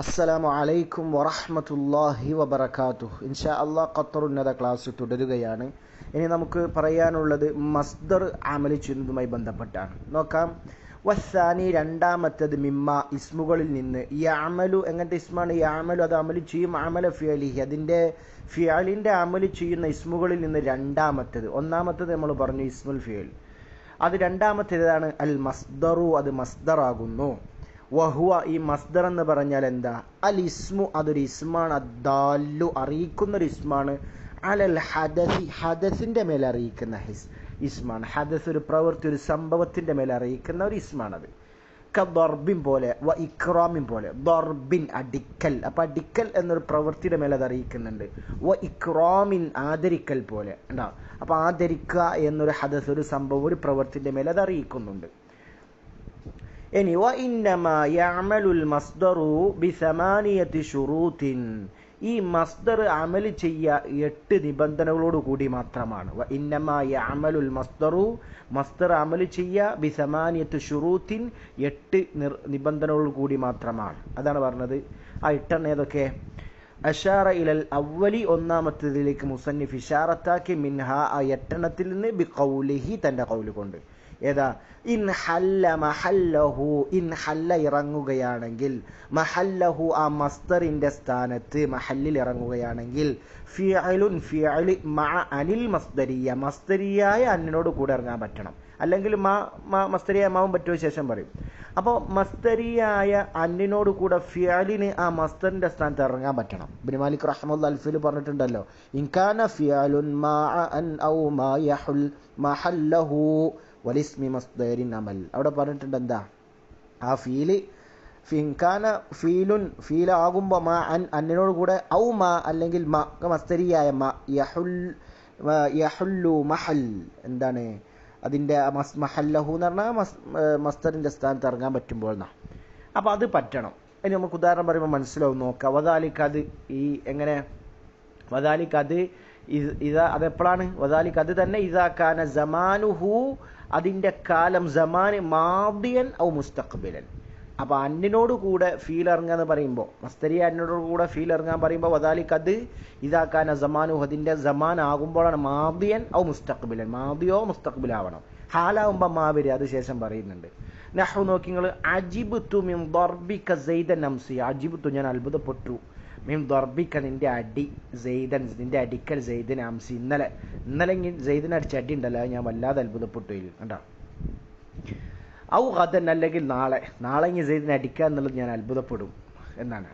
അസ്സലാമു അലൈക്കും വറഹ്മത്തുള്ളാഹി വബറകാതുഹു. ഇൻഷാ അല്ലാഹ് ഖത്തറുന്നത ക്ലാസ് തുടരുകയാണ്. ഇനി നമുക്ക് പറയാനുള്ളത് മസ്ദർ അമൽ ചെയ്യുന്നതുമായി ബന്ധപ്പെട്ടാണ്. നോക്കാം. വസ്സാനി രണ്ടാമത്തത് മിമ്മ ഇസ്മുകളിൽ നിന്ന്. യഅമലു എങ്ങനത്തെ ഇസ്മാണ്? യഅമലു അത് അമൽ ചെയ്യും. അമല ഫിഅലിഹി അതിൻ്റെ ഫിഅലിൻ്റെ അമൽ ചെയ്യുന്ന ഇസ്മുകളിൽ നിന്ന് രണ്ടാമത്തത്. ഒന്നാമത്തത് നമ്മൾ പറഞ്ഞു ഇസ്മുൽ ഫിഅൽ. അത് രണ്ടാമത്തേതാണ് അൽ മസ്ദറു, അത് മസ്ദറാകുന്നു. വഹുവ ഈ മസ്ദർ എന്ന് പറഞ്ഞാൽ എന്താ? അൽ ഇസ്മു അതൊരു ഇസ്മാണ്. അദ്ദാലു അറിയിക്കുന്നൊരു ഇസ്മാണ്. അലൽ ഹദസി ഹദസിൻ്റെ മേലെ അറിയിക്കുന്ന ഇസ്മാണ്. ഹദസ് ഒരു പ്രവൃത്തി, ഒരു സംഭവത്തിൻ്റെ മേലെ അറിയിക്കുന്ന ഒരു ഇസ്മാണത്. ദർബിൻ പോലെ, വ ഇക്റാമിൻ പോലെ. ദർബിൻ അടിക്കൽ, അപ്പം അടിക്കൽ എന്നൊരു പ്രവൃത്തിയുടെ മേലെ അത് അറിയിക്കുന്നുണ്ട്. വ ഇക്റാമിൻ ആദരിക്കൽ പോലെ ഉണ്ടാവും. അപ്പം ആദരിക്കുക എന്നൊരു ഹദസ്, ഒരു സംഭവം, ഒരു പ്രവൃത്തിൻ്റെ മേലെ അത് അറിയിക്കുന്നുണ്ട്. ഇനി വ ഇന്നമാ യഅമലുൽ മസ്ദറു ബിസമാനിയത്തി ശുറൂത്തിൻ. ഈ മസ്ദർ അമൽ ചെയ്യുക 8 നിബന്ധനകളോട് കൂടി മാത്രമാണ്. വ ഇന്നമാ യഅമലുൽ മസ്ദറു മസ്ദർ അമൽ ചെയ്യുക ബിസമാനിയത്തി ശുറൂത്തിൻ 8 നിബന്ധനകളോട് കൂടി മാത്രമാണ്. അതാണ് പറഞ്ഞത്. ആ 8 ഏതൊക്കെ? അഷാറ ഇലൽ അവലി ഒന്നാമത്തേതിലേക്ക് മുസന്നിഫ് ഇഷാറത്താക്കി. മിൻഹ ആ 8 നിന്ന് ബിഖൗലിഹി തൻ്റെ ഖൗല് കൊണ്ട്. ഏതാ? ഇൻ ഹല്ല മഹല്ലഹു, ഇൻ ഹല്ല ഇറങ്ങുകയാണെങ്കിൽ, മഹല്ലഹു ആ മസ്ദറിന്റെ സ്ഥാനത്ത് മഹല്ലിൽ ഇറങ്ങുകയാണെങ്കിൽ, ഫിഅലുൻ ഫിഅലി മഅ അനിൽ മസ്ദരിയ മസ്ദരിയായ അന്നിനോട് കൂടെ ഇറങ്ങാൻ പറ്റണം. അല്ലെങ്കിൽ മസ്ദരിയായ മാവും പറ്റുമോ ശേഷം പറയും. അപ്പോൾ മസ്ദരിയായ അന്നിനോട് കൂടെ ഫിഅലിന് ആ മസ്ദറിന്റെ സ്ഥാനത്ത് ഇറങ്ങാൻ പറ്റണം. ഇബ്നു മാലിക് റഹ്മത്തുള്ളാഹി അൽഫിൽ പറഞ്ഞിട്ടുണ്ടല്ലോ, ഇൻകാന ഫിഅലുൻ മഅ അൻ ഔ മാ യഹുൽ മഹല്ലഹു വലിസ്മി മസ്ദരിൻ അമൽ. അവിടെ പറഞ്ഞിട്ടുണ്ട് എന്താ? ആ ഫീല് ഫിൻകാന ഫീലുൻ ഫീലാകുമ്പോൾ മാ അന്നിനോട് കൂടെ, ഔ മാ അല്ലെങ്കിൽ മസ്ദരിയായ മാ യഹുല്ലു മഹൽ എന്താണ് അതിൻ്റെ മഹല്ലഹു എന്ന് പറഞ്ഞാൽ മസ്ദറിൻ്റെ സ്ഥാനത്ത് ഇറങ്ങാൻ പറ്റുമ്പോൾ എന്നാ. അപ്പോൾ അത് പറ്റണം. ഇനി നമുക്ക് ഉദാഹരണം പറയുമ്പോൾ മനസ്സിലാവും. നോക്കാം. വദാലിക്ക് അത് ഈ എങ്ങനെ? വദാലിക്ക് അത് അതെപ്പോഴാണ്? വദാലിക്ക് അത് തന്നെ ഇദാകാന സമാനുഹു അതിൻ്റെ കാലം സമാന് മാദിയൻ ഔ മുസ്തഖ്ബിലൻ. അപ്പോൾ അന്നിനോട് കൂടെ ഫീൽ ഇറങ്ങുക എന്ന് പറയുമ്പോൾ, മസ്ദരി അന്നിനോട് കൂടെ ഫീൽ ഇറങ്ങാൻ പറയുമ്പോൾ വദാലിക്ക് അത് ഇദാകാന സമാനുഹു അതിൻ്റെ സമാൻ ആകുമ്പോഴാണ് മാദിയൻ ഔ മുസ്തഖ്ബിലൻ. മാദിയോ മുസ്തഖ്ബിലാവണം. ഹാലാവുമ്പോൾ മാവരി അത് ശേഷം പറയുന്നുണ്ട്. നഹു നോക്കി നിങ്ങൾ. അജിബ്തു മിൻ ദർബിക സൈദൻ അംസി. അജിബ്തു ഞാൻ അത്ഭുതപ്പെട്ടു. മിൻ ദർബിക നിന്റെ അടി, സെയ്ദൻ നിന്റെ അടിക്കൽ, സെയ്ദിൻ അംസി ഇന്നലെ സെയ്ദിന് അടിച്ച അടി ഉണ്ടല്ലോ, ഞാൻ വല്ലാതെ അത്ഭുതപ്പെട്ടു. കണ്ടോ? ഔ ഗദൻ അല്ലെങ്കിൽ നാളെ ഇനി സെയ്ദിനെ അടിക്കുക എന്നുള്ളത് ഞാൻ അത്ഭുതപ്പെടും എന്നാണ്.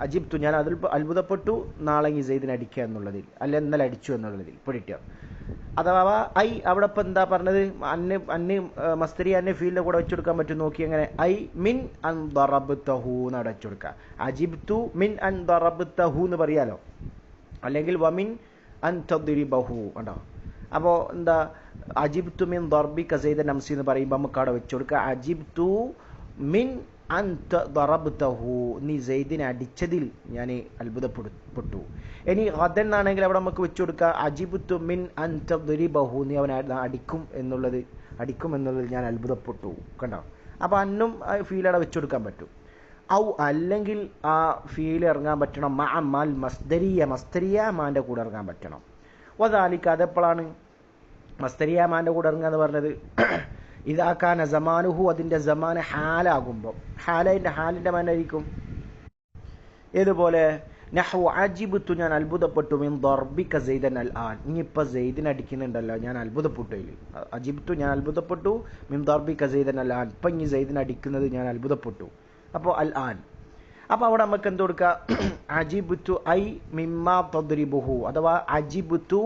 അജിബ്തു ഞാൻ അതിൽ അത്ഭുതപ്പെട്ടു നാളെ ഇനി സെയ്ദിനെ അടിക്കുക എന്നുള്ളതിൽ, അല്ല ഇന്നലെ അടിച്ചു എന്നുള്ളതിൽ പൊടിട്ടോ. അഥവാ ഐ അവിടെ ഇപ്പം എന്താ പറഞ്ഞത്? അന്ന് മസ്തരി അന്നെ ഫീലിൻ്റെ കൂടെ വെച്ചുകൊടുക്കാൻ പറ്റും. നോക്കി എങ്ങനെ? ഐ മിൻ അൻ ദറബ്തഹു എന്ന് അവിടെ വെച്ചുകൊടുക്കുക. അജിബ്തു മിൻ അൻ ദറബ്തഹു എന്ന് പറയാലോ, അല്ലെങ്കിൽ വമിൻ അൻ തദ്രിബഹു. കണ്ടോ? അപ്പോൾ എന്താ? അജിബ്തു മിൻ ദർബിക സൈദൻ അംസി എന്ന് പറയുമ്പോൾ നമുക്ക് അവിടെ വെച്ചുകൊടുക്കുക അജിബ്തു മിൻ അൻ ദറബ്തഹു, നീ സെയ്ദിനെ അടിച്ചതിൽ ഞാൻ അത്ഭുതപ്പെട്ടു. ഇനി ഗദൻ എന്നാണെങ്കിൽ അവിടെ നമുക്ക് വെച്ചു കൊടുക്കുക അജിബ്തു മിൻ അൻ തദ്രിബഹു, നീ അവനെ അടിക്കും എന്നുള്ളതിൽ ഞാൻ അത്ഭുതപ്പെട്ടു. കണ്ടോ? അപ്പോൾ അന്നും ഫീൽ അവിടെ വെച്ചു കൊടുക്കാൻ പറ്റും. ഔ അല്ലെങ്കിൽ ആ ഫീൽ ഇറങ്ങാൻ പറ്റണം മഅൽ മസ്ദരിയ മാൻ്റെ കൂടെ ഇറങ്ങാൻ പറ്റണം. വദാലിക അതെപ്പോഴാണ് മസ്ദരിയ മാൻ്റെ കൂടെ ഇറങ്ങുക എന്ന് പറഞ്ഞത്? ഇദാകാന സമാനുഹു അതിൻ്റെ സമാന് ഹാലാകുമ്പോൾ, ഹാലിൻ്റെ മാനായിരിക്കും. ഏതുപോലെ? നഹു അജിബ്തു ഞാൻ അത്ഭുതപ്പെട്ടു മിൻ ദർബിക സൈദൻ അൽ ആൻ, ഇനിയിപ്പോൾ സെയ്ദിനെ അടിക്കുന്നുണ്ടല്ലോ ഞാൻ അത്ഭുതപ്പെട്ടു. അജിബ്തു ഞാൻ അത്ഭുതപ്പെട്ടു മിൻ ദർബിക സൈദൻ അൽ ആൻ, ഇപ്പം ഇനി സെയ്ദിനെ അടിക്കുന്നത് ഞാൻ അത്ഭുതപ്പെട്ടു. അപ്പോൾ അൽ ആൻ. അപ്പോൾ അവിടെ നമുക്ക് എന്ത് കൊടുക്കുക? അജിബ്തു ഐ മിമ്മാ തദ്രിബുഹു, അഥവാ അജിബ്തു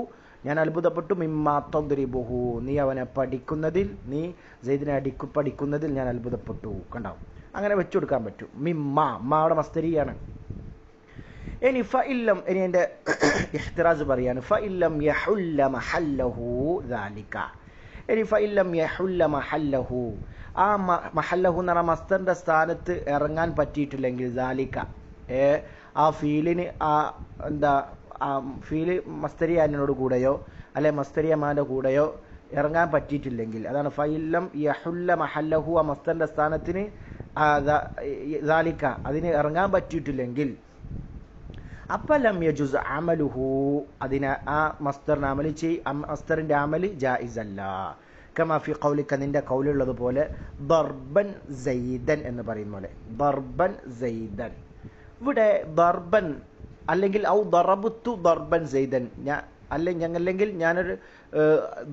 ഞാൻ അത്ഭുതപ്പെട്ടു മിമ്മാ തദ്രിബുഹു, നീ അവനെ പഠിക്കുന്നതിൽ, നീ സെയ്ദിനെ പഠിക്കുന്നതിൽ ഞാൻ അത്ഭുതപ്പെട്ടു. കണ്ടാവും? അങ്ങനെ വെച്ചു കൊടുക്കാൻ പറ്റും. മിമ്മാ അവിടെ മസ്ദരിയാണ്. ഇനി ഫഇല്ലം, ഇനി എൻ്റെ ഇഹ്തിറാസ് പറയാണ്. ഫഇല്ലം യഹുല്ല മഹല്ലഹു ദാലിക. ഇനി ഫഇല്ലം യഹുല്ല മഹല്ലഹു, ആ മഹല്ലഹു എന്ന് പറഞ്ഞാൽ മസ്ദറിൻ്റെ സ്ഥാനത്ത് ഇറങ്ങാൻ പറ്റിയിട്ടില്ലെങ്കിൽ, ദാലിക ആ ഫീലിന് എന്താ ഫീല് മസ്ദരിയാനോട് കൂടെയോ അല്ലെ മസ്ദരിയമാൻ്റെ കൂടെയോ ഇറങ്ങാൻ പറ്റിയിട്ടില്ലെങ്കിൽ, അതാണ് ഫഇല്ലം യഹുല്ല മഹല്ലഹു, ആ മസ്ദറിൻ്റെ സ്ഥാനത്തിന് ദാലിക അതിന് ഇറങ്ങാൻ പറ്റിയിട്ടില്ലെങ്കിൽ അപ്പലം യജുസ് അമലുഹു അതിനെ ആ മസ്തറിന്റെ അമല് ജായിസല്ല. കമാ ഫി ഖൗലിക നിന്റെ ഖൗലുള്ളതുപോലെ ദർബൻ സൈദൻ എന്ന് പറയുന്ന പോലെ ദർബൻ സൈദൻ. ഇവിടെ ദർബൻ അല്ലെങ്കിൽ ഔ ദറബത്തു ദർബൻ സൈദൻ അല്ലെങ്കിൽ ഞാനൊരു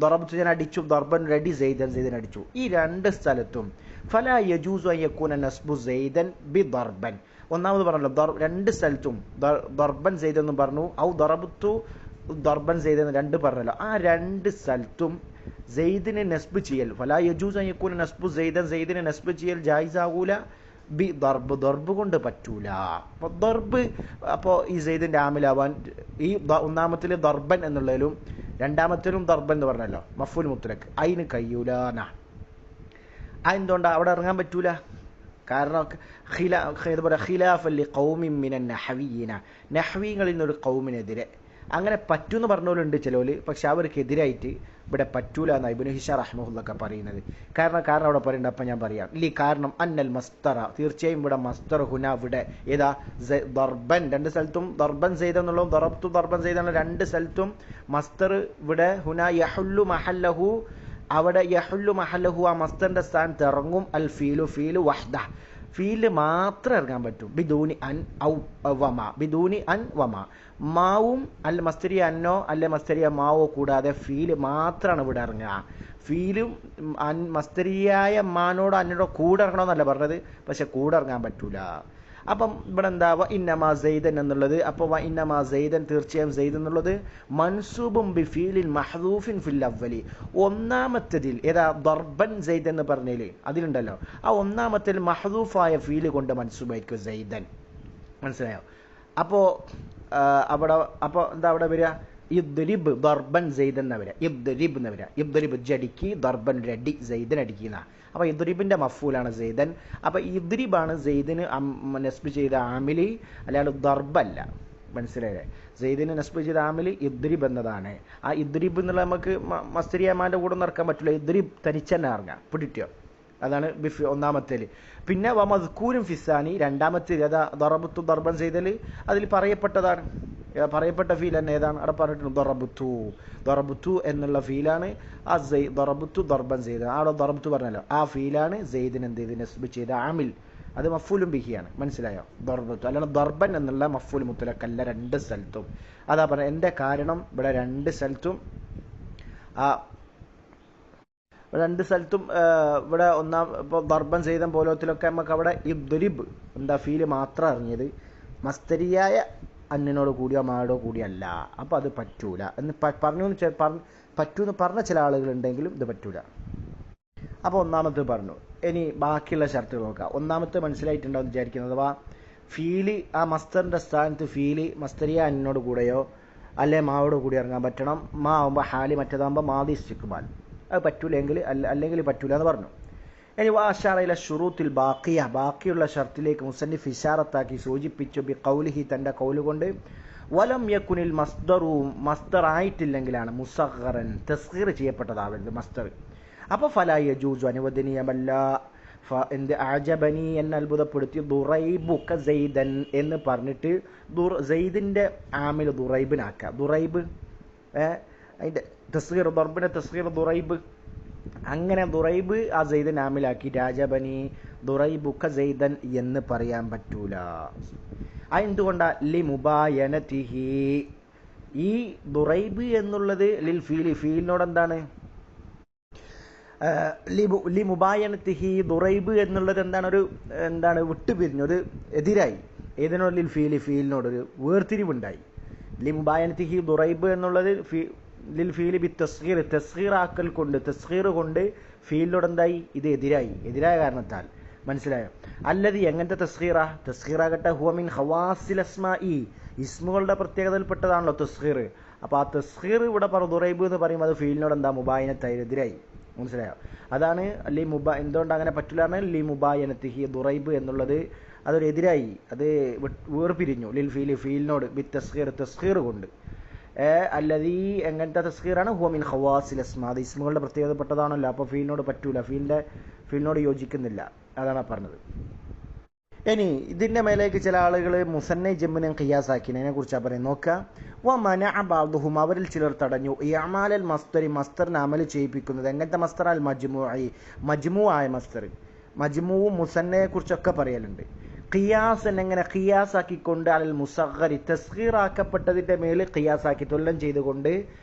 ദറബത്തു ഞാൻ അടിച്ചു ദർബൻ റെഡി സൈദൻ അടിച്ചു. ഈ രണ്ട് സ്ഥലത്തും ഫലാ യജൂസു അൻ യകൂന നസ്ബു സൈദൻ ബി ദർബൻ. ഒന്നാമത് പറഞ്ഞല്ലോ രണ്ട് സ്ഥലത്തും ദർബൻ സൈദൻ എന്ന് പറഞ്ഞു, ഔ ദറബത്തു ദർബൻ സൈദൻ രണ്ട് പറഞ്ഞല്ലോ. ആ രണ്ട് സ്ഥലത്തും സെയ്ദിനെ നസ്ബ് ചെയ്യൽ ഫലാ യജൂസു അൻ യകൂന നസ്ബു സെയ്ദിനെ നസ്ബ് ചെയ്യൽ ജായിസാകൂല ബി ദർബ് കൊണ്ട് പറ്റൂല. അപ്പൊ ദർബ് അപ്പോൾ ഈ സെയ്ദിന്റെ ആമിലാവാൻ ഈ ഒന്നാമത്തില് ദർബൻ എന്നുള്ളതിലും രണ്ടാമത്തിലും ദർബൻ എന്ന് പറഞ്ഞല്ലോ മഫ്ഊൽ മുത്ലഖ് അതിന് കഴിയൂല. എന്തുകൊണ്ടാ അവിടെ ഇറങ്ങാൻ പറ്റൂല? കാരണം ഖിലാഫൻ ലി ഖൗമിൻ മിനൻ നഹ്വിയ്യിന നഹ്വീങ്ങളിൽ നിന്നൊരു ഖൗമിനെതിരെ അങ്ങനെ പറ്റൂന്ന് പറഞ്ഞവരുണ്ട് ചിലവര്, പക്ഷെ അവർക്കെതിരായിട്ട് ഇവിടെ പറ്റൂല എന്ന് ഇബ്നു ഹിഷാം റഹ്മഹുള്ളൊക്കെ പറയുന്നത്. കാരണം അവിടെ പറയുന്നുണ്ട്. അപ്പം ഞാൻ പറയാം കാരണം അന്നൽ മസ്തറ തീർച്ചയായും ഇവിടെ മസ്തർ ഹുന ഇവിടെ ഏതാ ദർബൻ രണ്ട് സ്ഥലത്തും ദർബൻ സെയ്ദ് എന്നുള്ളതും ദറബ്തു ദർബൻ സെയ്ദ് എന്നുള്ള രണ്ട് സ്ഥലത്തും മസ്തർ ഇവിടെ ഹുന യഹുല്ലു മഹല്ലഹു അവിടെ യഹുല്ലു മഹല്ലഹു ആ മസ്തറിന്റെ സ്ഥാനത്ത് ഇറങ്ങും അൽ ഫീലു വഹ്ദ ഫീല് മാത്രം ഇറങ്ങാൻ പറ്റും ബിദൂനി അൻ ബിദൂനി അൻ വമ മാവും അല്ല മസ്തരിയ അന്നോ അല്ലെ മസ്തരിയ മാവോ കൂടാതെ ഫീല് മാത്രമാണ് ഇവിടെ ഇറങ്ങുക. ഫീലും മസ്തരിയായ മാനോടോ അന്നോടോ കൂടെ ഇറങ്ങണമെന്നല്ല പറഞ്ഞത്, പക്ഷെ കൂടെ ഇറങ്ങാൻ പറ്റൂല. അപ്പം ഇവിടെ എന്താ ഇന്നമാ സെയ്ദൻ എന്നുള്ളത്, അപ്പോൾ ഇന്നമാ സെയ്ദൻ തീർച്ചയായും സെയ്ദ് എന്നുള്ളത് മൻസൂബും ബി ഫീലിൻ മഹ്ദൂഫിൻ ഫിൽ അവ്വലി ഒന്നാമത്തതിൽ ഏതാ ദർബൻ സെയ്ദ് എന്ന് പറഞ്ഞതിൽ അതിലുണ്ടല്ലോ ആ ഒന്നാമത്തിൽ മഹ്ദൂഫായ ഫീല് കൊണ്ട് മൻസൂബായിരിക്കും സെയ്ദൻ. മനസ്സിലായോ? അപ്പോൾ എന്താ അവിടെ വരിക ഇദ്രിബ് ദർബൻ സെയ്ദ് എന്നാ വരിക. ഇദ്രിബ് എന്ന് വരിക. ഇദ്രിബ് ജടിക്ക് ദർബൻ രടി സെയ്ദൻ അടിക്കുന്ന. അപ്പോൾ ഇദ്രിബിന്റെ മഫ്ഊലാണ് സെയ്ദൻ. അപ്പോൾ ഇദ്രിബാണ് സെയ്ദിന് നസ്ബ് ചെയ്ത ആമിലി, അല്ലാണ്ട് ദർബല്ല. മനസ്സിലായില്ലേ? സെയ്ദിന് നസ്ബ് ചെയ്ത ആമിലി ഇദ്രിബ് എന്നതാണ്. ആ ഇദ്രിബ് എന്നുള്ള നമുക്ക് മസ്തരിയമാന്റെ കൂടെ നടക്കാൻ പറ്റില്ല. ഇദ്രിബ് തനിച്ചെന്നെ ഇറങ്ങാം. പിടിറ്റോ? അതാണ് ബിഫ് ഒന്നാമത്തേല്. പിന്നെ വമദ്കൂരും ഫിസാനി രണ്ടാമത്തെ അതാ ദറബത്തു ദർബൻ സെയ്ദൽ അതിൽ പറയപ്പെട്ടതാണ്. പറയപ്പെട്ട ഫീൽ തന്നെ ഏതാണ്? അവിടെ പറഞ്ഞിട്ടുണ്ട് ദറബത്തു എന്നുള്ള ഫീലാണ് ആ ദറബത്തു ദർബൻ സെയ്ദ്. അവിടെ ദറബത്തു പറഞ്ഞല്ലോ ആ ഫീലാണ് സെയ്ദിന് എന്ത് ചെയ്ത് നസ്ബ് ചെയ്ത ആമിൽ. അത് മഫ്ഊലും ബിഹിയാണ്. മനസ്സിലായോ? ദർബത്തു അല്ലാണ്ട് ദർബൻ എന്നുള്ള മഫ്ഊൽ മുത്ലഖല്ല രണ്ട് സ്ഥലത്തും. അതാ പറഞ്ഞ എന്റെ കാരണം ഇവിടെ രണ്ട് സ്ഥലത്തും ഇവിടെ ഇപ്പോൾ ദർബൻ സെയ്ദൻ പോലത്തിലൊക്കെ നമുക്ക് അവിടെ ഇദ്രിബ് എന്താ ഫീല് മാത്രം അറിഞ്ഞത്, മസ്തരിയായ അന്നിനോട് കൂടിയോ മാടോ കൂടിയല്ല. അപ്പോൾ അത് പറ്റൂല എന്ന് പറ്റൂന്ന് പറഞ്ഞ ചില ആളുകളുണ്ടെങ്കിലും ഇത് പറ്റൂല. അപ്പോൾ ഒന്നാമത്തെ പറഞ്ഞു. ഇനി ബാക്കിയുള്ള ഷർട്ടുകൾ നോക്കാം. ഒന്നാമത്തെ മനസ്സിലായിട്ടുണ്ടാവും വിചാരിക്കുന്നത്. അഥവാ ഫീല് ആ മസ്തറിന്റെ സ്ഥാനത്ത് ഫീല് മസ്തരിയ അന്നിനോട് കൂടെയോ അല്ലെ മാവോട് കൂടി ഇറങ്ങാൻ പറ്റണം. മാ ആവുമ്പോൾ ഹാലി, മറ്റേതാകുമ്പോൾ മാദി ഇസ്തിഖ്ബാൽ. അത് പറ്റൂലെങ്കിൽ അല്ലെങ്കിൽ പറ്റൂല എന്ന് പറഞ്ഞു. ഇനി വാഷാറയിലെ ഷുറൂത്തിൽ ബാക്കിയുള്ള ഷർത്തിലേക്ക് മുസന്നിഫ് ഇശാറത്താക്കി സൂചിപ്പിച്ചു ബി ഖൗലിഹി തന്റെ കൗല് കൊണ്ട് വലം യകുനിൽ മസ്ദർ ആയിട്ടില്ലെങ്കിലാണ് മുസഗ്ഗറൻ തസ്ഗീർ ചെയ്യപ്പെട്ടതാവരുത് മസ്ദർ. അപ്പോൾ ഫലാ യജൂസു അനുവദനീയമല്ല. എന്ത് അഅജബനി എന്നെ അത്ഭുതപ്പെടുത്തി ദുറൈബുക സെയ്ദൻ എന്ന് പറഞ്ഞിട്ട് സെയ്ദിന്റെ ആമിൽ ദുറൈബിനാക്കുക. ദുറൈബ് അതിന്റെ തസ്ഗീർ ദർബിന്റെ തസ്ഗീർ ദുറൈബ്. അങ്ങനെ ദുറൈബ് ആ സെയ്ദൻ ആമിലാക്കി രാജബനി ദുറൈബുക സെയ്ദൻ എന്ന് പറയാൻ പറ്റൂല. എന്തുകൊണ്ടാ? ലി മുബായനതിഹി ഈ ദുറൈബ് എന്നുള്ളത് ലിൽ ഫീലിനോട് ലി മുബായനതിഹി ദുറൈബ് എന്നുള്ളത് എന്താണ് വിട്ടുപിരിഞ്ഞു, ഒരു എതിരായി. ഏതിനോട്? ലിൽ ഫീലിനോട് ഒരു വേർതിരിവുണ്ടായി. ലി മുബായനതിഹി ദുറൈബ് എന്നുള്ളത് ലിൽ ഫീലി ബി തസ്ഗീർ തസ്ഗീറാക്കൽ കൊണ്ട് തസ്ഗീർ കൊണ്ട് ഫീലിനോട് എന്തായി? ഇത് എതിരായ കാരണത്താൽ. മനസ്സിലായോ? അല്ലതി എങ്ങനത്തെ തസ്ഗീറാകട്ടെ ഹുവ മിൻ ഖവാസിൽ അസ്മാഇ ഇസ്മുകളുടെ പ്രത്യേകതയിൽപ്പെട്ടതാണല്ലോ തസ്ഗീർ. അപ്പോൾ ആ തസ്ഗീർ ഇവിടെ ദുറൈബ് എന്ന് പറയുമ്പോൾ അത് ഫീലിനോട് എന്താ? മുബായനത്തായി, എതിരായി. മനസ്സിലായോ? അതാണ് എന്തുകൊണ്ട് അങ്ങനെ പറ്റില്ല? ലി മുബായനത്തിഹി ദുറൈബ് എന്നുള്ളത് അതൊരു എതിരായി, അത് വേർപിരിഞ്ഞു. ലിൽ ഫീലിനോട് ബി തസ്ഗീർ കൊണ്ട്. അല്ലതീ എങ്ങനത്തെ തസ്ഗീറാണ്? ഹുവ മിൻ ഖവാസിൽ അസ്മാ അത് ഇസ്മുകളുടെ പ്രത്യേകതപ്പെട്ടതാണല്ലോ. അപ്പോൾ ഫീലിനോട് പറ്റൂല, ഫീലിനോട് യോജിക്കുന്നില്ല. അതാണ് പറഞ്ഞത്. ഇനി ഇതിൻ്റെ മേലേക്ക് ചില ആളുകൾ മുസന്ന ജമ്മിനെ ഖിയാസാക്കിനെ കുറിച്ചാണ് പറയുന്നത്. നോക്കുക, വമനഅ ബഅ്ദുഹും, അവരിൽ ചിലർ തടഞ്ഞു, ഇഅമാലൽ മസ്തറി, മസ്തറിനെ അമൽ ചെയ്യിപ്പിക്കുന്നത്. എങ്ങനത്തെ മസ്തർ? അൽ മജ്മൂഇ, മജ്മൂ ആയ മസ്തർ. മജ്മൂവും മുസന്നയെ കുറിച്ചൊക്കെ പറയലുണ്ട്. ഖിയാസൻ, എങ്ങനെ? ഖിയാസാക്കിക്കൊണ്ട് അൽ മുസഗ്ഗരി, തസ്ഗീറാക്കപ്പെട്ടതിൻ്റെ മേൽ ഖിയാസാക്കി തുല്യം ചെയ്തുകൊണ്ട്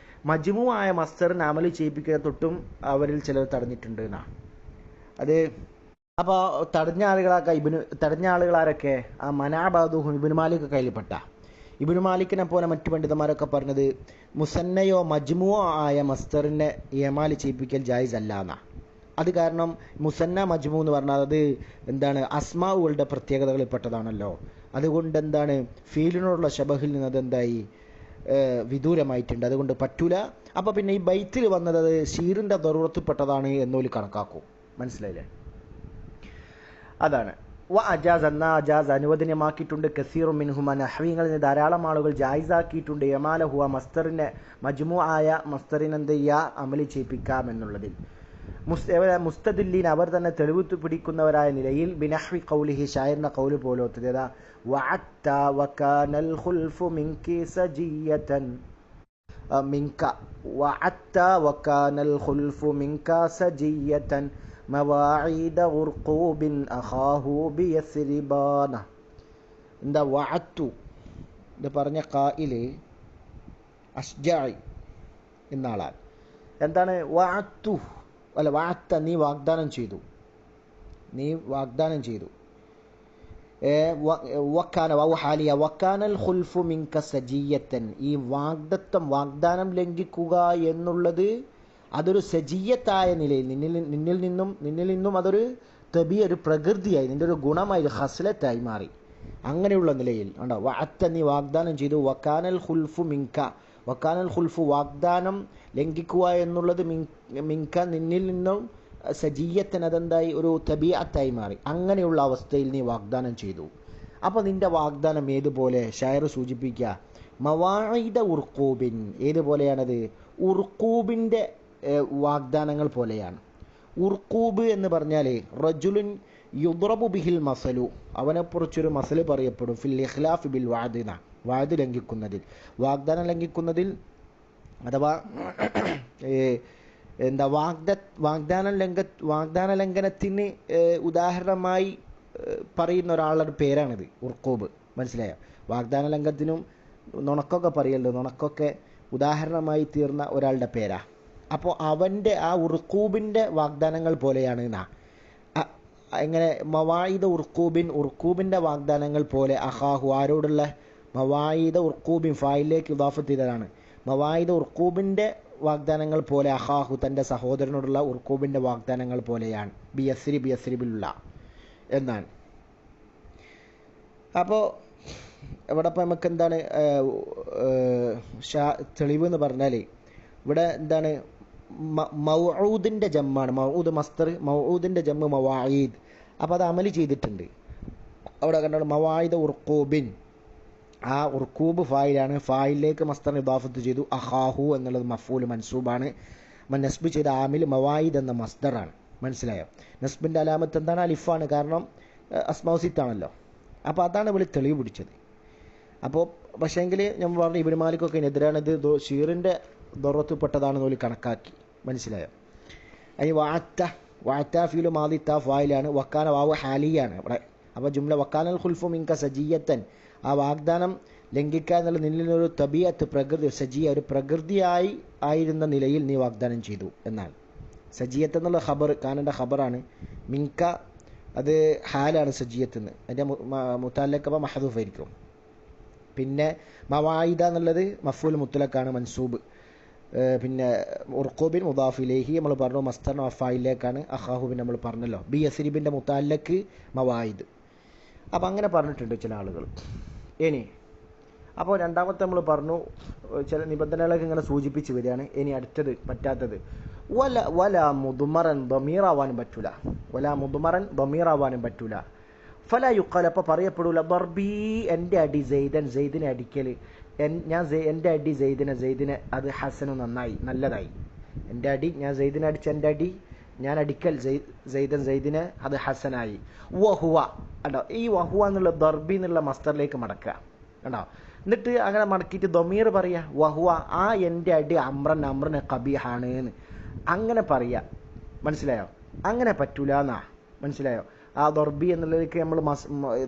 മജ്മൂ ആയ മസ്തറിനെ അമൽ ചെയ്യിപ്പിക്കുക തൊട്ടും അവരിൽ ചിലർ തടഞ്ഞിട്ടുണ്ട് എന്നാ. അത് അപ്പോൾ തടഞ്ഞ ആളുകളാരൊക്കെ? ആ മനാബാദുഹും ഇബ്നു മാലിക് കയ്യിൽപ്പെട്ട. ഇബ്നു മാലിക്കിനെ പോലെ മറ്റു പണ്ഡിതന്മാരൊക്കെ പറഞ്ഞത് മുസന്നയോ മജ്മൂ ആയ മസ്തറിനെ ഇമാൽ ചെയ്യിപ്പിക്കൽ ജായിസ് അല്ല എന്നാ. അത് കാരണം മുസന്ന മജ്മൂ എന്ന് പറഞ്ഞാൽ അത് എന്താണ്? അസ്മാവുകളുടെ പ്രത്യേകതകളിൽപ്പെട്ടതാണല്ലോ. അതുകൊണ്ട് എന്താണ്? ഫീലിനോടുള്ള ശബഹിൽ നിന്ന് അതെന്തായി? വിദൂരമായിട്ടുണ്ട്. അതുകൊണ്ട് പറ്റൂല. അപ്പോൾ പിന്നെ ഈ ബൈത്തിൽ വന്നത് അത് ഷീറിൻ്റെ ദറൂറത്തിൽപ്പെട്ടതാണ് എന്നോല് കണക്കാക്കും. മനസ്സിലായില്ലേ? അതാണ്. അജാസ്, എന്നാ അജാസ് അനുവദനീയമാക്കിയിട്ടുണ്ട്. കസീറു മിൻഹുമ, നഹ്വീങ്ങളിൽ നിന്ന് ധാരാളം ആളുകൾ ജായിസാക്കിയിട്ടുണ്ട് യമാലഹുവ, മസ്തറിനെ മജ്മൂ ആയ മസ്തറിനെ എന്ത് ചെയ്യുക? അമലി ചെയ്യിപ്പിക്കാം എന്നുള്ളതിൽ. മുസ്തദില്ലീൻ, അവർ തന്നെ തെളിവ് പിടിക്കുന്നവരായ നിലയിൽ ബിനഹ്വി ഖൗലിഹി, ഷായറിന്റെ ഖൗല് പോലത്തത്. ഏതാ? വഅത്ത വകാനൽ ഖുൽഫു മിൻകി സജിയതൻ മിൻക, വഅത്ത വകാനൽ ഖുൽഫു മിൻക സജിയതൻ മവാഈദ ഉർഖൂബിൻ അഖാഹു ബിയസ്രിബാന. എന്താ വഅത്തു? ഇത് പറഞ്ഞ ഖായില് അഷ്ജാഇ എന്നാളാണ്. എന്താണ് വഅത്തു? അല്ല, വഅത്ത, നീ വാഗ്ദാനം ചെയ്തു, നീ വാഗ്ദാനം ചെയ്തു. വക്കാന വഹാലിയ വക്കാനൽ ഖുൽഫു മിൻക സജിയത്തൻ, ഈ വാഗ്ദാനം ലംഘിക്കുക എന്നുള്ളത് അതൊരു സജിയത്തായ നിലയിൽ നിന്നിൽ നിന്നും അതൊരു ഒരു പ്രകൃതിയായി, നിന്റെ ഒരു ഗുണമായി, ഹസ്ലത്തായി മാറി. അങ്ങനെയുള്ള നിലയിൽ ഉണ്ടോ? വഅത്ത, നീ വാഗ്ദാനം ചെയ്തു. വക്കാനൽ ഖുൽഫു മിൻക, വക്കാനൽ ഖുൽഫു, വാഗ്ദാനം ലംഘിക്കുക എന്നുള്ളത് മിൻക, നിന്നിൽ നിന്നും സജീയത്തിന് അതെന്തായി? ഒരു തബീഅത്തായി മാറി. അങ്ങനെയുള്ള അവസ്ഥയിൽ നീ വാഗ്ദാനം ചെയ്തു. അപ്പോൾ നിന്റെ വാഗ്ദാനം ഏതുപോലെ? ഷായർ സൂചിപ്പിക്കുക, മവാഇദ ഉർഖൂബിൻ, ഏതുപോലെയാണത്? ഉർഖൂബിൻ്റെ വാഗ്ദാനങ്ങൾ പോലെയാണ്. ഉർഖൂബ് എന്ന് പറഞ്ഞാൽ റജുലുൻ യുദ്റബു ബിഹിൽ മസലു, അവനെക്കുറിച്ചൊരു മസല് പറയപ്പെടും. ഫിൽ ഇഖ്ലാഫ് ബിൽ വഅദിന, വഅദ് ലംഘിക്കുന്നതിൽ, വാഗ്ദാനം ലംഘിക്കുന്നതിൽ, അഥവാ എന്താ വാഗ്ദാന ലംഘനത്തിന് ഉദാഹരണമായി പറയുന്ന ഒരാളുടെ പേരാണിത് ഉർഖൂബ്. മനസ്സിലായോ? വാഗ്ദാന ലംഘനത്തിനും നുണക്കൊക്കെ പറയല്ലോ, നുണക്കൊക്കെ ഉദാഹരണമായി തീർന്ന ഒരാളുടെ പേരാ. അപ്പോൾ അവൻ്റെ ആ ഉർഖൂബിൻ്റെ വാഗ്ദാനങ്ങൾ പോലെയാണ് എന്നാ. എങ്ങനെ? മവായിദ ഉർഖൂബിൻ, ഉർഖൂബിൻ്റെ വാഗ്ദാനങ്ങൾ പോലെ. അഹാഹു, ആരോടുള്ള? മവായിദ ഉർഖൂബിൻ, ഫായിലേക്ക് ഇദാഫത്ത് ചെയ്തതാണ്. മവായിദ ഉർഖൂബിൻ്റെ വാഗ്ദാനങ്ങൾ പോലെ, അഹാഹു, തൻ്റെ സഹോദരനോടുള്ള ഉർഖൂബിൻ്റെ വാഗ്ദാനങ്ങൾ പോലെയാണ്. ബിയസ്രിബിലുള്ള എന്നാണ്. അപ്പോൾ ഇവിടെ ഇപ്പം നമുക്ക് എന്താണ് തെളിവ് എന്ന് പറഞ്ഞാൽ, ഇവിടെ എന്താണ്? മൗഊദിൻ്റെ ജമ്മാണ്. മൗഊദ് മസ്തർ, മൗഊദിൻ്റെ ജമ്മ് മവായിദ്. അപ്പോൾ അത് അമല് ചെയ്തിട്ടുണ്ട്. അവിടെ കണ്ടാണ് മവായിദ ഉർഖൂബിൻ, ആ ഉർഖൂബ് ഫായിലാണ്. ഫായിലേക്ക് മസ്തർ ഇദാഫത്ത് ചെയ്തു. അഹാഹു എന്നുള്ളത് മഫൂൽ മൻസൂബാണ്. നസ്ബ് ചെയ്ത ആമിൽ മവായിദ് എന്ന മസ്ദറാണ്. മനസ്സിലായോ? നസ്ബിൻ്റെ അലാമത്ത് എന്താണ്? അലിഫാണ്. കാരണം അസ്മൗസിത്താണല്ലോ. അപ്പോൾ അതാണ് ഇവിടെ തെളിവ് പിടിച്ചത്. അപ്പോൾ പക്ഷേങ്കിൽ നമ്മൾ പറഞ്ഞു ഇബ്നു മാലിക്കൊക്കെ എതിരാണ്. ഇത് ഷീറിൻ്റെ ദറൂറത്തിൽപ്പെട്ടതാണെന്ന് ഒരു കണക്കാക്കി. മനസ്സിലായോ? അതിന് വഅത്ത ഫീലു മാദി ത ഫായിലാണ്. വക്കാന വാവ് ഹാലിയാണ് ഇവിടെ. അപ്പോൾ ജുംല വക്കാനൽ ഖുൽഫു മിൻക സജിയത്തൻ, ആ വാഗ്ദാനം ലംഘിക്കുക എന്നുള്ള നിന്നിലൊരു തബിയത്ത്, പ്രകൃതി, സജിയ, ഒരു പ്രകൃതിയായി ആയിരുന്ന നിലയിൽ നീ വാഗ്ദാനം ചെയ്തു എന്നാണ്. സജിയത്ത് എന്നുള്ള ഖബർ, കാനൻ്റെ ഖബറാണ്. മിൻക അത് ഹാലാണ് സജിയത്ത് എന്ന്. അതിൻ്റെ മുത്തഅല്ലിഖ് മഹദൂഫായിരിക്കും. പിന്നെ മവായിദ എന്നുള്ളത് മഫൂൽ മുത്തലക്കാണ്, മൻസൂബ്. പിന്നെ ഉർഖൂബിൻ മുദാഫിലേഹി നമ്മൾ പറഞ്ഞു, മസ്തർ മഫായിലേക്കാണ്. അഹാഹുബിൻ നമ്മൾ പറഞ്ഞല്ലോ. ബിയസ്രിബിൻ്റെ മുത്തഅല്ലിഖ് മവായിദ്. അപ്പം അങ്ങനെ പറഞ്ഞിട്ടുണ്ട് ചില ആളുകൾ. ഇനി അപ്പോൾ രണ്ടാമത്തെ നമ്മൾ പറഞ്ഞു ചില നിബന്ധനകളൊക്കെ ഇങ്ങനെ സൂചിപ്പിച്ച് വരികയാണ്. ഇനി അടുത്തത് പറ്റാത്തത് വല മുദ്മറൻ ദമീറാവാനും പറ്റൂല. വല മുദ്മറൻ ദമീറാവാനും പറ്റൂല. ഫല യുഖാൽ, അപ്പോൾ പറയപ്പെടൂല ദർബി, എൻ്റെ അടി സെയ്ദൻ, സെയ്ദിനെ അടിക്കൽ, എൻ്റെ അടി സെയ്ദിനെ അത് ഹസനു, നന്നായി, നല്ലതായി. എൻ്റെ അടി, ഞാൻ സെയ്ദിനെ അടിച്ച എൻ്റെ അടി ഞാൻ അടിക്കൽ സെയ്ദൻ സെയ്ദിനെ, അത് ഹസനായി. വഹുവ കണ്ടോ, ഈ വഹുവ എന്നുള്ള ദർബി എന്നുള്ള മസ്തറിലേക്ക് മടക്കുക കണ്ടോ. എന്നിട്ട് അങ്ങനെ മടക്കിയിട്ട് ദമീർ പറയുക വഹുവ, ആ എൻ്റെ അടി അമ്രൻ അമ്രന് കബീഹാണ് എന്ന് അങ്ങനെ പറയുക. മനസ്സിലായോ? അങ്ങനെ പറ്റൂല എന്നാ. മനസ്സിലായോ? ആ ദർബി എന്നുള്ളതിലേക്ക് നമ്മൾ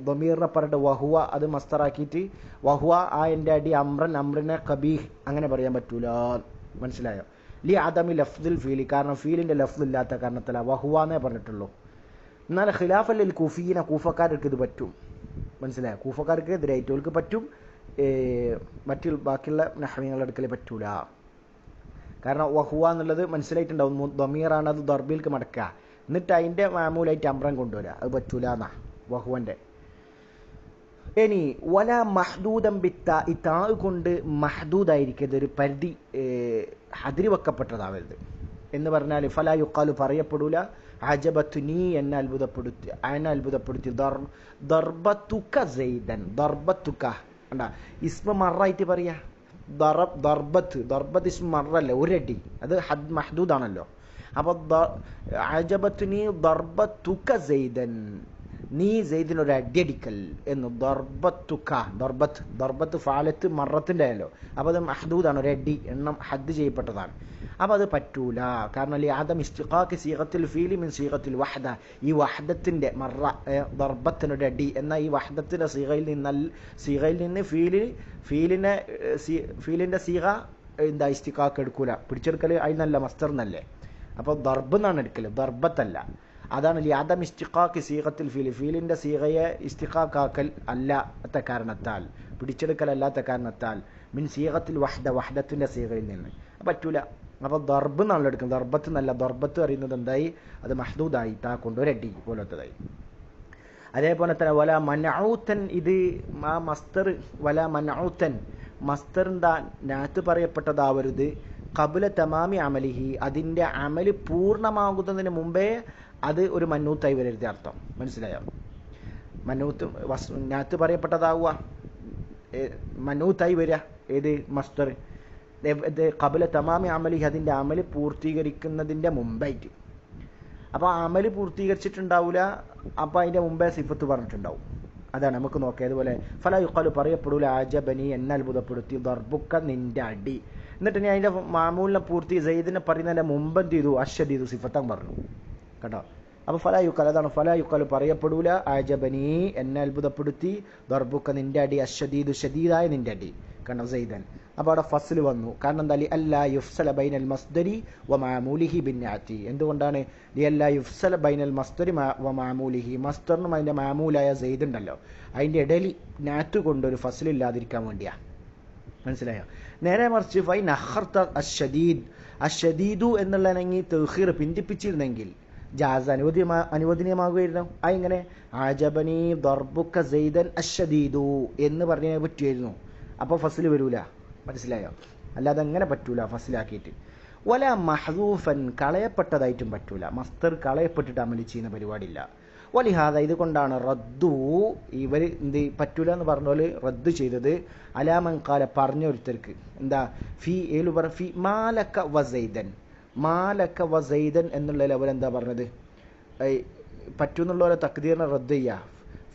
ദമീറിനെ പറഞ്ഞിട്ട് വഹുവ അത് മസ്തറാക്കിയിട്ട് വഹുവ, ആ എൻ്റെ അടി അമ്രൻ അമ്രനെ കബീഹ് അങ്ങനെ പറയാൻ പറ്റൂല. മനസ്സിലായോ? ലി ആദമി ലഫ്ദുൽ ഫീലി, കാരണം ഫീലിൻ്റെ ലഫ്ദ് ഇല്ലാത്ത കാരണത്തല്ല വഹുവ എന്നേ പറഞ്ഞിട്ടുള്ളൂ. എന്നാൽ ഖിലാഫല്ലിൽ കുഫീന, കൂഫക്കാർക്ക് ഇത് പറ്റും. മനസ്സിലായോ? കൂഫക്കാർക്ക് എതിരായിട്ടവർക്ക് പറ്റും, മറ്റു ബാക്കിയുള്ള നഹ്വികളുടെ അടുക്കൽ പറ്റൂല. കാരണം വഹുവ എന്നുള്ളത് മനസ്സിലായിട്ടുണ്ടാവും, ദമീറാണ്, അത് ദർബിൽക്ക് മടക്കുക, എന്നിട്ട് അതിൻ്റെ മാമൂലായിട്ട് അമ്രം കൊണ്ടുവരിക. അത് പറ്റൂല എന്നാ വഹുവൻ്റെ. ഇനി വല മഹ്ദൂദം ബിത്ത, ഈ താ കൊണ്ട് മഹ്ദൂദായിരിക്കരുത്, ഒരു പരിധി അതിരി വെക്കപ്പെട്ടതാവരുത് എന്ന് പറഞ്ഞാൽ ഫല യുക്കാലു പറയപ്പെടൂല അജബത്തു നീ എന്നെ അത്ഭുതപ്പെടുത്തി ദർബത്തുക സെയ്ദൻ, ദർബത്തുക കണ്ടാ ഇസ്മ മറായിട്ട് പറയാ. ദർബത്ത് ഇസ്മ മറല്ല, ഒരടി, അത് മഹ്ദൂദാണല്ലോ. അപ്പൊ അജബത്തു നീ ദർബത്തുക സെയ്ദൻ, നീ സെയ്ദിനൊരു അടിയടിക്കൽ എന്ന്. ദർബത്ത് ഫാലത്ത് മറത്തിന്റെ ആയല്ലോ, അപ്പൊ അത് മഹ്ദൂദാണ്, ഒരു അടി എണ്ണം ഹദ് ചെയ്യപ്പെട്ടതാണ്. അപ്പൊ അത് പറ്റൂല. കാരണം ആദം ഇസ്തിഖാഖ് സീഗത്തുൽ ഫീലി മിൻ സീഗത്തുൽ വഹദ, ഈ വഹദത്തിന്റെ മറ ദർബത്തിനൊരു അടി എന്ന ഈ വഹദത്തിന്റെ സീഗയിൽ നിന്ന് ഫീലിന്റെ സീഗ എന്താ ഇസ്തിഖാഖ് എടുക്കൂല, പിടിച്ചെടുക്കല് അതിനല്ല മസ്തർ എന്നല്ലേ. അപ്പൊ ദർബ് എന്നാണ് എടുക്കല്, ദർബത്തല്ല. അതാണ് ലിയാദം ഇസ്തിഖാഖ് സീഗത്തുൽ ഫീൽ, ഫീലിന്റെ സീഗയെ ഇസ്തിഖാഖാക്കൽ അല്ലാത്ത കാരണത്താൽ, പിടിച്ചെടുക്കലല്ലാത്ത കാരണത്താൽ, മിൻ സീഗത്തുൽ വഹദ, വഹദത്തിന്റെ സീഗയിൽ നിന്ന് പറ്റൂല. അപ്പൊ ദർബ് എന്നാണല്ലോ എടുക്കുന്നത്, ദർബത്ത് എന്നല്ല. ദർബത്ത് അറിയുന്നത് എന്തായി? അത് മഹ്ദൂദായി, താ കൊണ്ടൊരടി പോലത്തതായി. അതേപോലെ തന്നെ വല മനഊത്തൻ, ഇത് ആ മസ്തർ വല മനഊത്തൻ, മസ്തറിന്റെ നാത്ത് പറയപ്പെട്ടതാവരുത് ഖബ്ല തമാമി അമലിഹി, അതിന്റെ അമല് പൂർണ്ണമാകുന്നതിന് മുമ്പേ അത് ഒരു മന്നൂത്തായി വരരുത് അർത്ഥം. മനസ്സിലായോ? മന്നൂത്ത് നാത്ത് പറയപ്പെട്ടതാവുക, മന്നൂത്തായി വരിക ഏത് മസ്തർ ഖബ്ല തമാമി അമലിഹി, അതിന്റെ അമല് പൂർത്തീകരിക്കുന്നതിന്റെ മുമ്പായിട്ട്. അപ്പൊ അമല് പൂർത്തീകരിച്ചിട്ടുണ്ടാവില്ല, അപ്പൊ അതിന്റെ മുമ്പേ സിഫത്ത് പറഞ്ഞിട്ടുണ്ടാവും. അതാണ് നമുക്ക് നോക്കാം. അതുപോലെ ഫല യുഖാലു പറയപ്പെടൂല ആജബനി, എന്നെ അത്ഭുതപ്പെടുത്തി, ദർബുക്ക നിന്റെ അടി. എന്നിട്ട് ഞാൻ അതിന്റെ മാമൂലിനെ പൂർത്തി സെയ്ദിനെ പറയുന്നതിന്റെ മുമ്പ് എന്ത് ചെയ്തു? അശ്ശദീദു സിഫത്താൻ പറഞ്ഞു കേട്ടോ. അപ്പൊ ഫല യുഖാൽ, അതാണ് ഫല യുഖാലു പറയപ്പെടൂല ആജബനി, എന്നെ അത്ഭുതപ്പെടുത്തി, ദർബുക്ക നിന്റെ അടി, അശ്ശദീദു ശദീദായ നിന്റെ അടി കണ്ടോ സെയ്ദൻ. അപ്പൊ അവിടെ ഫസ്ൽ വന്നു. കാരണം എന്താ? അല്ലാ യുഫ്സല ബൈനൽ മസ്ദരി വ മഅമൂലിഹി ബിന്നാത്തി. എന്തുകൊണ്ടാണ്? അല്ലാ യുഫ്സല ബൈനൽ മസ്ദരി വ മഅമൂലിഹി, മസ്ദറിനും അതിന്റെ മാമൂലായ സെയ്ദ് ഉണ്ടല്ലോ, അതിന്റെ ഇടയിൽ നാത്ത് കൊണ്ടൊരു ഫസ്ൽ ഇല്ലാതിരിക്കാൻ വേണ്ടിയാ. മനസ്സിലായോ? നേരെ മറിച്ച് ഫൈൻ അഖർത അശ്ശദീദ്, അശ്ശദീദു എന്നുള്ളതെങ്കിൽ തഖീർ പിന്തിപ്പിച്ചിരുന്നെങ്കിൽ ജാസ് അനുവദനീയമാകുമായിരുന്നു. അതെങ്ങനെ? ആജബനി ദർബുക സെയ്ദൻ അശ്ശദീദു എന്ന് പറഞ്ഞാൽ പറ്റുമായിരുന്നു. അപ്പോൾ ഫസ്ൽ വരൂല. മനസ്സിലായോ? അല്ലാതെ അങ്ങനെ പറ്റൂല ഫസ്ലാക്കിയിട്ട്. വല മഹ്ദൂഫൻ, കളയപ്പെട്ടതായിട്ടും പറ്റൂല. മസ്തർ കളയപ്പെട്ടിട്ട് അമലി ചെയ്യുന്ന പരിപാടിയില്ല. വലിഹാദ, ഇതുകൊണ്ടാണ് റദ്ദു, ഇവർ എന്ത് പറ്റൂല എന്ന് പറഞ്ഞോല് റദ്ദ് ചെയ്തത് അലാമൻ കാല, പറഞ്ഞ ഒരുത്തർക്ക് എന്താ ഫി ഏലു പറ ഫി മാലക്ക വസൈദൻ, മാലക്ക വസൈദൻ എന്നുള്ളതിൽ അവരെന്താ പറഞ്ഞത്? പറ്റൂന്നുള്ളവരെ തക്ദീറിനെ റദ്ദ് ചെയ്യുക.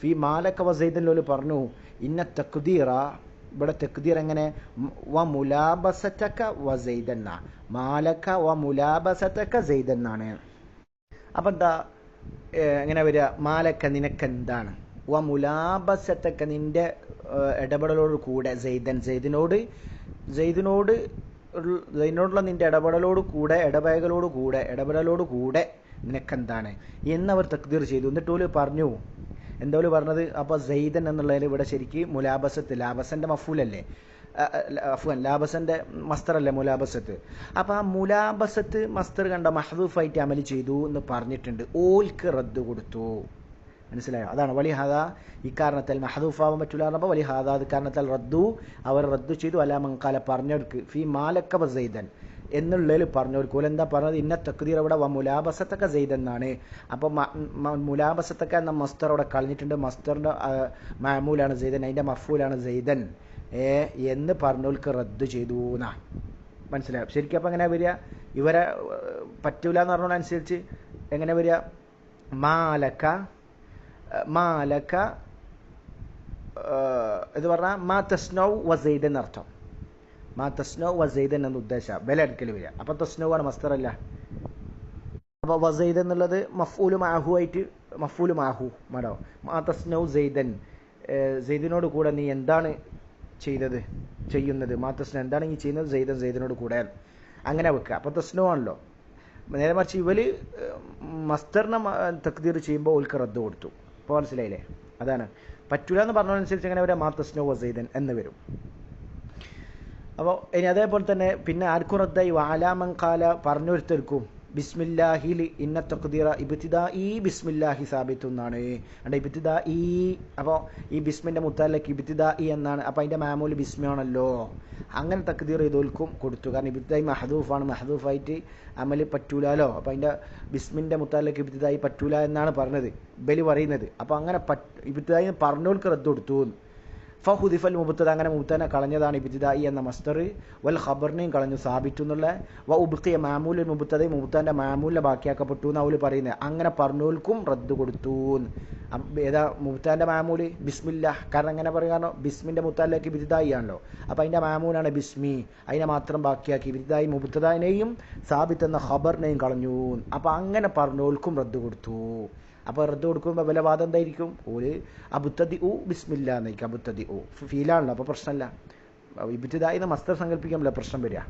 ഫി മാലക്ക വസൈദൻ പറഞ്ഞു ഇന്ന തക്ദീറ, ഇവിടെ തക്ദീർ എങ്ങനെ? വ മുലാബസതക വസൈദൻ, മാലക്ക വ മുലാബസതക സെയ്ദൻ എന്നാണ്. അപ്പൊ എന്താ എങ്ങനെ വരിക? മാലക്ക നിനക്കെന്താണ്, വ മുലാബസതക നിന്റെ ഇടപെടലോട് കൂടെ, സെയ്ദിനോടുള്ള നിന്റെ ഇടപെടലോട് കൂടെ നിനക്കെന്താണ് എന്നവർ തക്ദീർ ചെയ്തു. എന്നിട്ട് ഓല് പറഞ്ഞു, എന്താ പറഞ്ഞത്? അപ്പൊ സെയ്ദൻ എന്നുള്ളതിൽ ഇവിടെ ശരിക്ക് മുലാബസത്ത്, ലാബസന്റെ മഫൂലല്ലേ, ലാബസന്റെ മസ്തറല്ലേ മുലാബസത്ത്. അപ്പൊ ആ മുലാബസത്ത് മസ്തർ കണ്ട മഹ്ദൂഫായിട്ട് അമലി ചെയ്തു എന്ന് പറഞ്ഞിട്ടുണ്ട്. ഓൽക്ക് റദ്ദ് കൊടുത്തു. മനസ്സിലായോ? അതാണ് വലിഹാദ, ഇക്കാരണത്താൽ മഹ്ദൂഫാവാൻ പറ്റൂല. അപ്പോൾ വലിഹാദ, അത് കാരണത്താൽ റദ്ദു, അവർ റദ്ദു ചെയ്തു അലാമങ്കാല പറഞ്ഞവർക്ക് ഫി മാലക്ക സെയ്ദൻ എന്നുള്ളതിൽ പറഞ്ഞവർക്ക്. ഓലെന്താ പറഞ്ഞത്? ഇന്ന തക്ദീർ അവിടെ മുലാബസത്തൊക്കെ സെയ്ദൻ എന്നാണ്. അപ്പോൾ മുലാബസത്തൊക്കെ എന്ന മസ്തർ അവിടെ കളഞ്ഞിട്ടുണ്ട്. മസ്തറിന്റെ മാമൂലാണ് സെയ്ദൻ, അതിന്റെ മഫൂലാണ് സെയ്ദൻ എന്ന് പറഞ്ഞവർക്ക് റദ്ദു ചെയ്തു എന്നാ. മനസ്സിലായോ? ശരിക്കും അപ്പം എങ്ങനെ വരിക? ഇവരെ പറ്റൂല എന്ന് പറഞ്ഞതനുസരിച്ച് എങ്ങനെ വരിക? മാലക ഇത് പറഞ്ഞാൽ മാ തസ്നൗ വസൈദൻ എന്നർത്ഥം. മാ തസ്നൗ വസൈദൻ എന്ന് ഉദ്ദേശം ബല അടുക്കൽ വരിക. അപ്പം തസ്നൗ ആണ് മസ്തർ അല്ല. അപ്പോൾ വസൈദൻ എന്നുള്ളത് മഫ്ഊലു മാഹു ആയിട്ട് മഫ്ഊലു മാഹു മാടോ. മാ തസ്നൗ സൈദൻ, സൈദിനോട് കൂടെ നീ എന്താണ് ചെയ്യുന്നത്? മാ തസ്നൗ എന്താണ് നീ ചെയ്യുന്നത്? സൈദിനോട് കൂടെ അങ്ങനെ വെക്കുക. അപ്പോൾ തസ്നൗ ആണല്ലോ. നേരെ മറിച്ച് ഇവര് മസ്തറിനെ തക്ദീർ ചെയ്യുമ്പോൾ ഓൽക്ക് റദ്ദ് കൊടുത്തു. ഇപ്പോൾ മനസ്സിലായില്ലേ? അതാണ് പറ്റൂല എന്ന് പറഞ്ഞതനുസരിച്ച് അങ്ങനെ വരാം. മാ തസ്നൗ വസൈദൻ എന്ന് വരും. അപ്പോൾ ഇനി അതേപോലെ തന്നെ പിന്നെ ആർക്കും റദ്ദായി? വാലാമൻ ഖാല പറഞ്ഞൊരുത്തർക്കും ബിസ്മില്ലാഹിൽ ഇന്ന തഖ്ദീറ ഇബ്തിദാഇ ബിസ്മില്ലാഹി സാബിത്തു എന്നാണ്. അണ്ട ഇബ്തിദാഇ, അപ്പോൾ ഈ ബിസ്മിൻ്റെ മുത്തഅല്ലിഖ് ഇബ്തിദാഇ എന്നാണ്. അപ്പോൾ അതിൻ്റെ മാമൂല് ബിസ്മിയാണല്ലോ. അങ്ങനെ തഖ്ദീർ ചെയ്തോൽക്കും കൊടുത്തു. കാരണം ഇബ്തിദാഇ മഹദൂഫാണ്, മഹദൂഫായിട്ട് അമല് പറ്റൂലാലോ. അപ്പോൾ അതിൻ്റെ ബിസ്മിൻ്റെ മുത്തഅല്ലിഖ് ഇബ്തിദാഇ പറ്റൂല എന്നാണ് പറഞ്ഞത്, ബലി പറയുന്നത്. അപ്പോൾ അങ്ങനെ ഇബ്തിദാഇ പറഞ്ഞോൽക്ക് റദ്ദ് കൊടുത്തു. ഫഹുദിഫൽ മുബ്തദ, അങ്ങനെ മുബ്തദനെ കളഞ്ഞതാണ് ഇബ്തിദാഇ എന്ന മസ്ദർ. വൽ ഖബറിനെയും കളഞ്ഞു സാബിത്തു എന്നുള്ള. വ ഉബ്ഖിയ മാമൂലുൽ മുബ്തദ, മുബ്തദന്റെ മാമൂലിനെ ബാക്കിയാക്കപ്പെട്ടു എന്ന് അവര് പറയുന്നത്. അങ്ങനെ പറഞ്ഞോൽക്കും റദ്ദ് കൊടുത്തു. ഏതാ മുബ്തദന്റെ മാമൂല്? ബിസ്മില്ലാഹ്. കാരണം എങ്ങനെ പറയുക? ബിസ്മിന്റെ മുത്തഅല്ലിഖ് ഇബ്തിദാഇ ആണല്ലോ. അപ്പോൾ അതിന്റെ മാമൂലാണ് ബിസ്മി, അതിനെ മാത്രം ബാക്കിയാക്കി ഇബ്തിദാഇ മുബ്തദനെയും സാബിത്ത് എന്ന ഖബറിനെയും കളഞ്ഞു. അപ്പോൾ അങ്ങനെ പറഞ്ഞോൽക്കും റദ്ദ് കൊടുത്തു. അപ്പോൾ റദ്ദ് കൊടുക്കുമ്പോൾ വല്ല വാദം എന്തായിരിക്കും? ഒരു അബുത്തദി ഉ ബിസ്മില്ല എന്നായിരിക്കും. അബുത്തദി ഉ ഫീലാണല്ലോ, അപ്പോൾ പ്രശ്നമല്ല. ഇബ്തിദാഇ മസ്തർ സങ്കല്പിക്കാമല്ലോ പ്രശ്നം വരിക.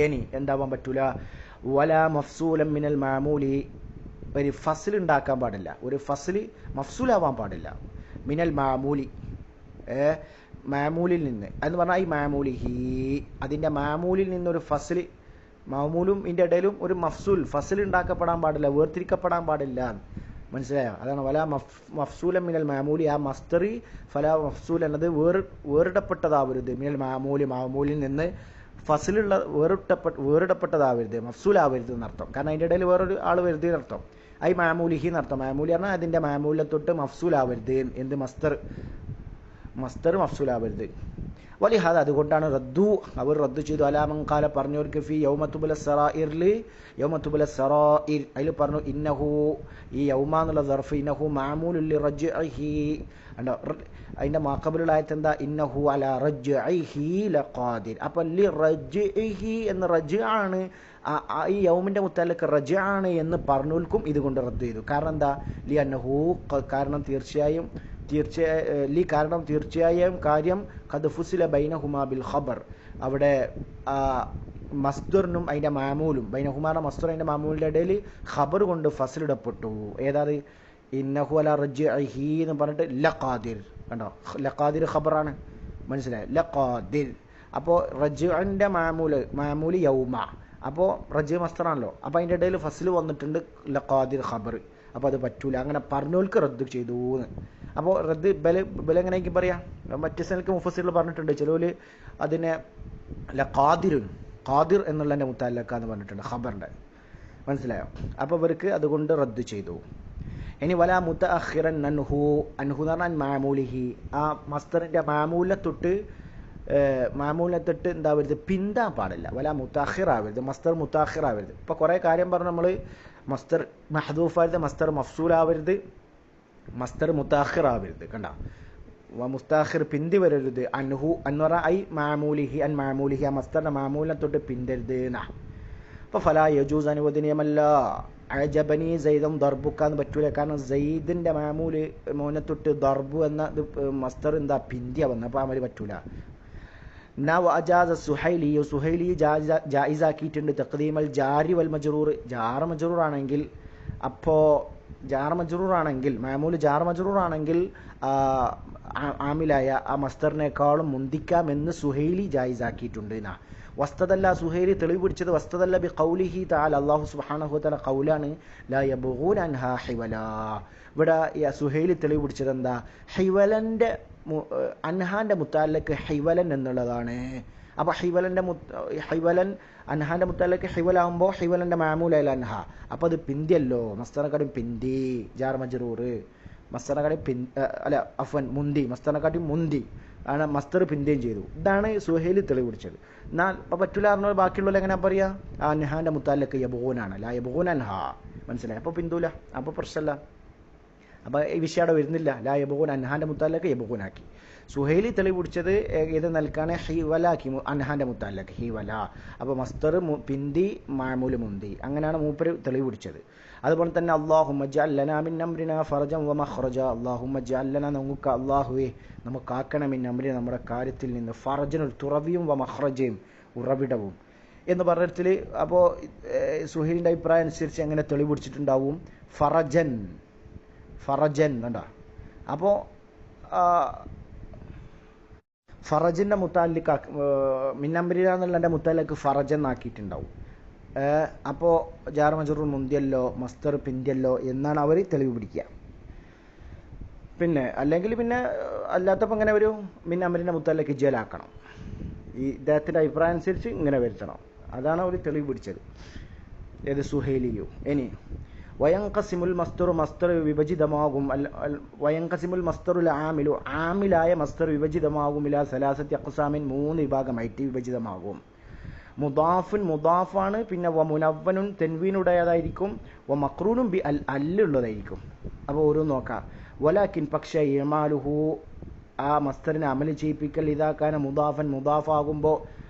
ഇനി എന്താവാൻ പറ്റൂല? വല മഫ്സൂലൻ മിനൽ മാമൂലി, ഒരു ഫസ്ൽ ഉണ്ടാക്കാൻ പാടില്ല. ഒരു ഫസ്ൽ മഫ്സൂലാവാൻ പാടില്ല. മിനൽ മാമൂലി, മാമൂലിൽ നിന്ന് എന്ന് പറഞ്ഞാൽ ഈ മാമൂലിഹി, അതിൻ്റെ മാമൂലിൽ നിന്നൊരു ഫസ്ൽ, മാമൂലും ഇതിൻ്റെ ഇടയിലും ഒരു മഫ്സൂൽ ഫസ്ൽ ഉണ്ടാക്കപ്പെടാൻ പാടില്ല, വേർതിരിക്കപ്പെടാൻ പാടില്ല. മനസ്സിലായോ? അതാണ് വല മഫ്സൂലൻ മിനൽ മാമൂലി. ആ മസ്തറി ഫല മഫ്സൂൽ എന്നത് വേറിടപ്പെട്ടതാവരുത്. മിനൽ മാമൂലി, മാമൂലിൽ നിന്ന് ഫസ്ലുള്ള വേറിടപ്പെട്ടതാവരുത്, മഫ്സൂലാവരുത് എന്നർത്ഥം. കാരണം അതിൻ്റെ ഇടയിൽ വേറൊരു ആൾ വരുത് എന്നർത്ഥം. ഐ മാമൂലിഹി എന്നർത്ഥം. മാമൂലി പറഞ്ഞാൽ അതിൻ്റെ മാമൂലിനെ തൊട്ട് മഫ്സൂലാവരുത്. എന്ത് മസ്തർ മഫ്സൂലാവരുത്. വലിഹാദ, അതുകൊണ്ടാണ് റദ്ദു, അവർ റദ്ദു ചെയ്തു. അലാമൻ ഖാല പറഞ്ഞവർക്ക് ഫി യൗമത്തുബുല സറാഇറിൽ, യൗമത്തുബുല സറാഇർ അതിൽ പറഞ്ഞു ഇന്നഹു, ഈ യൗമ എന്നുള്ള സർഫ് ഇന്നഹു മാമൂലുൽ റജ്ഇഹി. അതിൻ്റെ മാഖബിലുള്ള ആയത്ത് എന്താ? ഇന്നഹു അലാ റജ്ഇഹി ലഖാദിർ. അപ്പം ലി റജ്ഇഹി എന്ന് റജ് ആണ്, ഈ യൗമിൻ്റെ മുത്തഅല്ലിഖ് റജ് ആണ് എന്ന് പറഞ്ഞോൽക്കും ഇതുകൊണ്ട് റദ്ദു ചെയ്തു. കാരണം എന്താ? ലി അന്നഹു, കാരണം തീർച്ചയായും കാര്യം ഖദ് ഫുസില ബൈനഹുമാ ബിൽ ഖബർ, അവിടെ മസ്ദറിനും അതിൻ്റെ മാമൂലും, ബൈനഹുമായുടെ മസ്ദർ അതിൻ്റെ മാമൂലിൻ്റെ ഇടയിൽ ഖബർ കൊണ്ട് ഫസലിടപ്പെട്ടു. ഏതാത്? ഇന്നഹു അലാ റജ്ഇഹി എന്ന് പറഞ്ഞിട്ട് ലഖാദിർ. കണ്ടോ? ലഖാദിർ ഖബറാണ്. മനസ്സിലായോ? ലഖാദിർ. അപ്പോൾ റജ്ഇൻ്റെ മാമൂല് യൗമ, അപ്പോൾ റജ് മസ്ദറാണല്ലോ. അപ്പോൾ അതിൻ്റെ ഇടയിൽ ഫസൽ വന്നിട്ടുണ്ട്, ലഖാദിർ ഖബർ. അപ്പോൾ അത് പറ്റൂല. അങ്ങനെ പറഞ്ഞോൽക്ക് റദ്ദ് ചെയ്തു. അപ്പോൾ റദ്ദ് എങ്ങനെയെങ്കിൽ പറയാം? മറ്റു സ്ഥലത്ത് മുഫസ്സിറുകൾ പറഞ്ഞിട്ടുണ്ട്. ചിലവർ അതിനെ ഖാദിർ എന്നുള്ളതിൻ്റെ മുത്തഅല്ലിഖ് എന്ന് പറഞ്ഞിട്ടുണ്ട്, ഖബറിൻ്റെ. മനസ്സിലായോ? അപ്പോൾ ഇവർക്ക് അതുകൊണ്ട് റദ്ദ് ചെയ്തു. ഇനി വല മുതഅഖിറൻ അൻഹു എന്ന് പറഞ്ഞാൽ മാമൂലിഹി, ആ മസ്തറിൻ്റെ മാമൂലിനെ തൊട്ട് എന്താവരുത്? പിന്താൻ പാടില്ല. വല മുതഅഖിറാവരുത്, മസ്തർ മുതഅഖിറാവരുത്. ഇപ്പോൾ കുറേ കാര്യം പറഞ്ഞു നമ്മൾ. മസ്തർ മഹദൂഫാവരുത്, മസ്തർ മഫ്സൂലാവരുത്, മസ്തർ മുതഅഖിറാവരുത്. കണ്ട? മുസ്താഖിർ പിന്തി വരരുത്. അൻഹു എന്ന് പറഞ്ഞാൽ ഐ മാമൂലിഹി, അൻ മാമൂലിഹി, ആ മസ്തറിൻ്റെ മാമൂലിനെ തൊട്ട് പിന്തരുത് എന്നാ. അപ്പോൾ ഫലാ യജൂസ്, അനുവദനീയമല്ല. അജബനി സൈദും ദർബുക്ക എന്ന് പറ്റൂല. കാരണം സൈദിൻ്റെ മാമൂല് മോനെ തൊട്ട് ദർബു എന്ന മസ്തർ എന്താ? പിന്തിയ വന്ന്. അപ്പോൾ അമല് പറ്റൂല. സുഹൈലി ജായിസാക്കിയിട്ടുണ്ട് തഖ്ദീമൽ ജാരി വൽ മജ്റൂർ. ജാർ മജ്റൂർ ആണെങ്കിൽ, അപ്പോൾ ജാർ മജ്റൂർ ആണെങ്കിൽ, മാമൂല് ജാർ മജ്റൂർ ആണെങ്കിൽ ആമിലായ ആ മസ്തറിനേക്കാളും മുന്തിക്കാമെന്ന് സുഹൈലി ജായിസാക്കിയിട്ടുണ്ട് എന്നാ. വസ്തദല്ല, സുഹൈലി തെളിവ് പിടിച്ചത് വസ്തദല്ല ബി ഖൗലിഹി തആല, അല്ലാഹു സുബ്ഹാനഹു വ തആല ഖൗലാണ് ലാ യബ്ഗൂന അൻഹാ ഹിവലാ. ഇവിടെ സുഹൈലി തെളിവ് പിടിച്ചത് എന്താ? ഹിവലൻ്റെ അൻഹാൻ്റെ മുത്തഅല്ലിഖ് ഹിവലൻ എന്നുള്ളതാണ്. അപ്പോൾ ഹിവലൻ അൻഹാൻ്റെ മുത്തഅല്ലിഖ് ഹിവലാകുമ്പോൾ ഹിവലൻ്റെ മാമൂലല്ല അൻഹ. അപ്പോൾ അത് പിന്തിയല്ലോ, മസ്തറിനെക്കാട്ടും പിന്തി. ജാർ മജ്റൂർ മസ്തറിനെക്കാട്ടും മുന്തി, മസ്തറിനെക്കാട്ടും മുന്തി ആണ്, മസ്തർ പിന്തുകയും ചെയ്തു. ഇതാണ് സുഹൈലി തെളിവ് പിടിച്ചത്. എന്നാൽ ഇപ്പോൾ പറ്റൂല പറഞ്ഞാൽ ബാക്കിയുള്ളത് എങ്ങനെ പറയാ? അൻഹാൻ്റെ മുത്തഅല്ലിഖ് യബ്ഗൂനാണ്, ലാ യബ്ഗൂന അൻഹാ. മനസ്സിലായി? അപ്പോൾ പിന്തൂല, അപ്പോൾ പ്രശ്നമല്ല. അപ്പോൾ ഈ വിഷയം അവിടെ വരുന്നില്ല. ലാ യബൂൻ അൻഹാൻ്റെ മുത്താലക്ക് യബൂനാക്കി. സുഹൈലി തെളിവ് പിടിച്ചത് ഏത് നൽകാണ്? ഹിവലാക്കി അൻഹാൻ്റെ മുത്താലക്ക് ഹിവല. അപ്പോൾ മസ്തർ പിന്തി മാമൂല് മുന്തി, അങ്ങനെയാണ് മൂപ്പര് തെളിവ് പിടിച്ചത്. അതുപോലെ തന്നെ അല്ലാഹുമ്മ ജഅൽ ലനാ മിൻ അംരിനാ ഫറജൻ വ മഖ്റജ. അല്ലാഹുമ്മ ജഅൽ ലനാ, നമുക്ക് അല്ലാഹുവേ നമുക്കാക്കണം, മിൻ അംരി നമ്മുടെ കാര്യത്തിൽ നിന്ന്, ഫറജൻ ഒരു തുറവിയും വ മഖ്റജയും ഉറവിടവും എന്ന് പറഞ്ഞിടത്തിൽ. അപ്പോൾ സുഹൈലിൻ്റെ അഭിപ്രായം അനുസരിച്ച് എങ്ങനെ തെളിവ് പിടിച്ചിട്ടുണ്ടാവും? ഫറജൻ കണ്ട. അപ്പോൾ ഫറജിൻ്റെ മുത്താലിക്ക് മിന്നംബരില എന്നുള്ള എൻ്റെ മുത്താലിക്ക് ഫറജൻ ആക്കിയിട്ടുണ്ടാവും. അപ്പോൾ ജാർ മജറൂർ മുന്തിയല്ലോ മസ്തർ പിന്തിയല്ലോ എന്നാണ് അവർ തെളിവ് പിടിക്കുക. പിന്നെ അല്ലെങ്കിൽ പിന്നെ അല്ലാത്തപ്പോൾ ഇങ്ങനെ ഒരു മിന്നംബരിൻ്റെ മുത്താലിക്ക് ജലാക്കണം. ഈ ഇദ്ദേഹത്തിൻ്റെ അഭിപ്രായം അനുസരിച്ച് ഇങ്ങനെ വരുത്തണം. അതാണ് അവർ തെളിവ് പിടിച്ചത്, ഏത് സുഹൈലിയു. ഇനി വയങ്കസിമുൽ മസ്തറു, മസ്തർ വിഭജിതമാകും. വയങ്കസിമുൽ മസ്തറുൽ ആമിലു, ആമിലായ മസ്തർ വിഭജിതമാകും. ഇലാ സലാസത്തി അഖ്സാമിൻ, 3 വിഭാഗമായിട്ട് വിഭജിതമാകും. മുദാഫുൻ മുദാഫാണ്, പിന്നെ വ മുനവ്വനുൻ തെൻവീനുടേതായിരിക്കും, വ മക്റൂനും ബി അല്ലുള്ളതായിരിക്കും. അപ്പോൾ ഓരോന്ന് നോക്കാം. വലാക്കിൻ പക്ഷേ ഇമാലുഹു, ആ മസ്തറിനെ അമൽ ചെയ്യിപ്പിക്കൽ, ഇതാക്കാന മുദാഫൻ മുദാഫാകുമ്പോൾ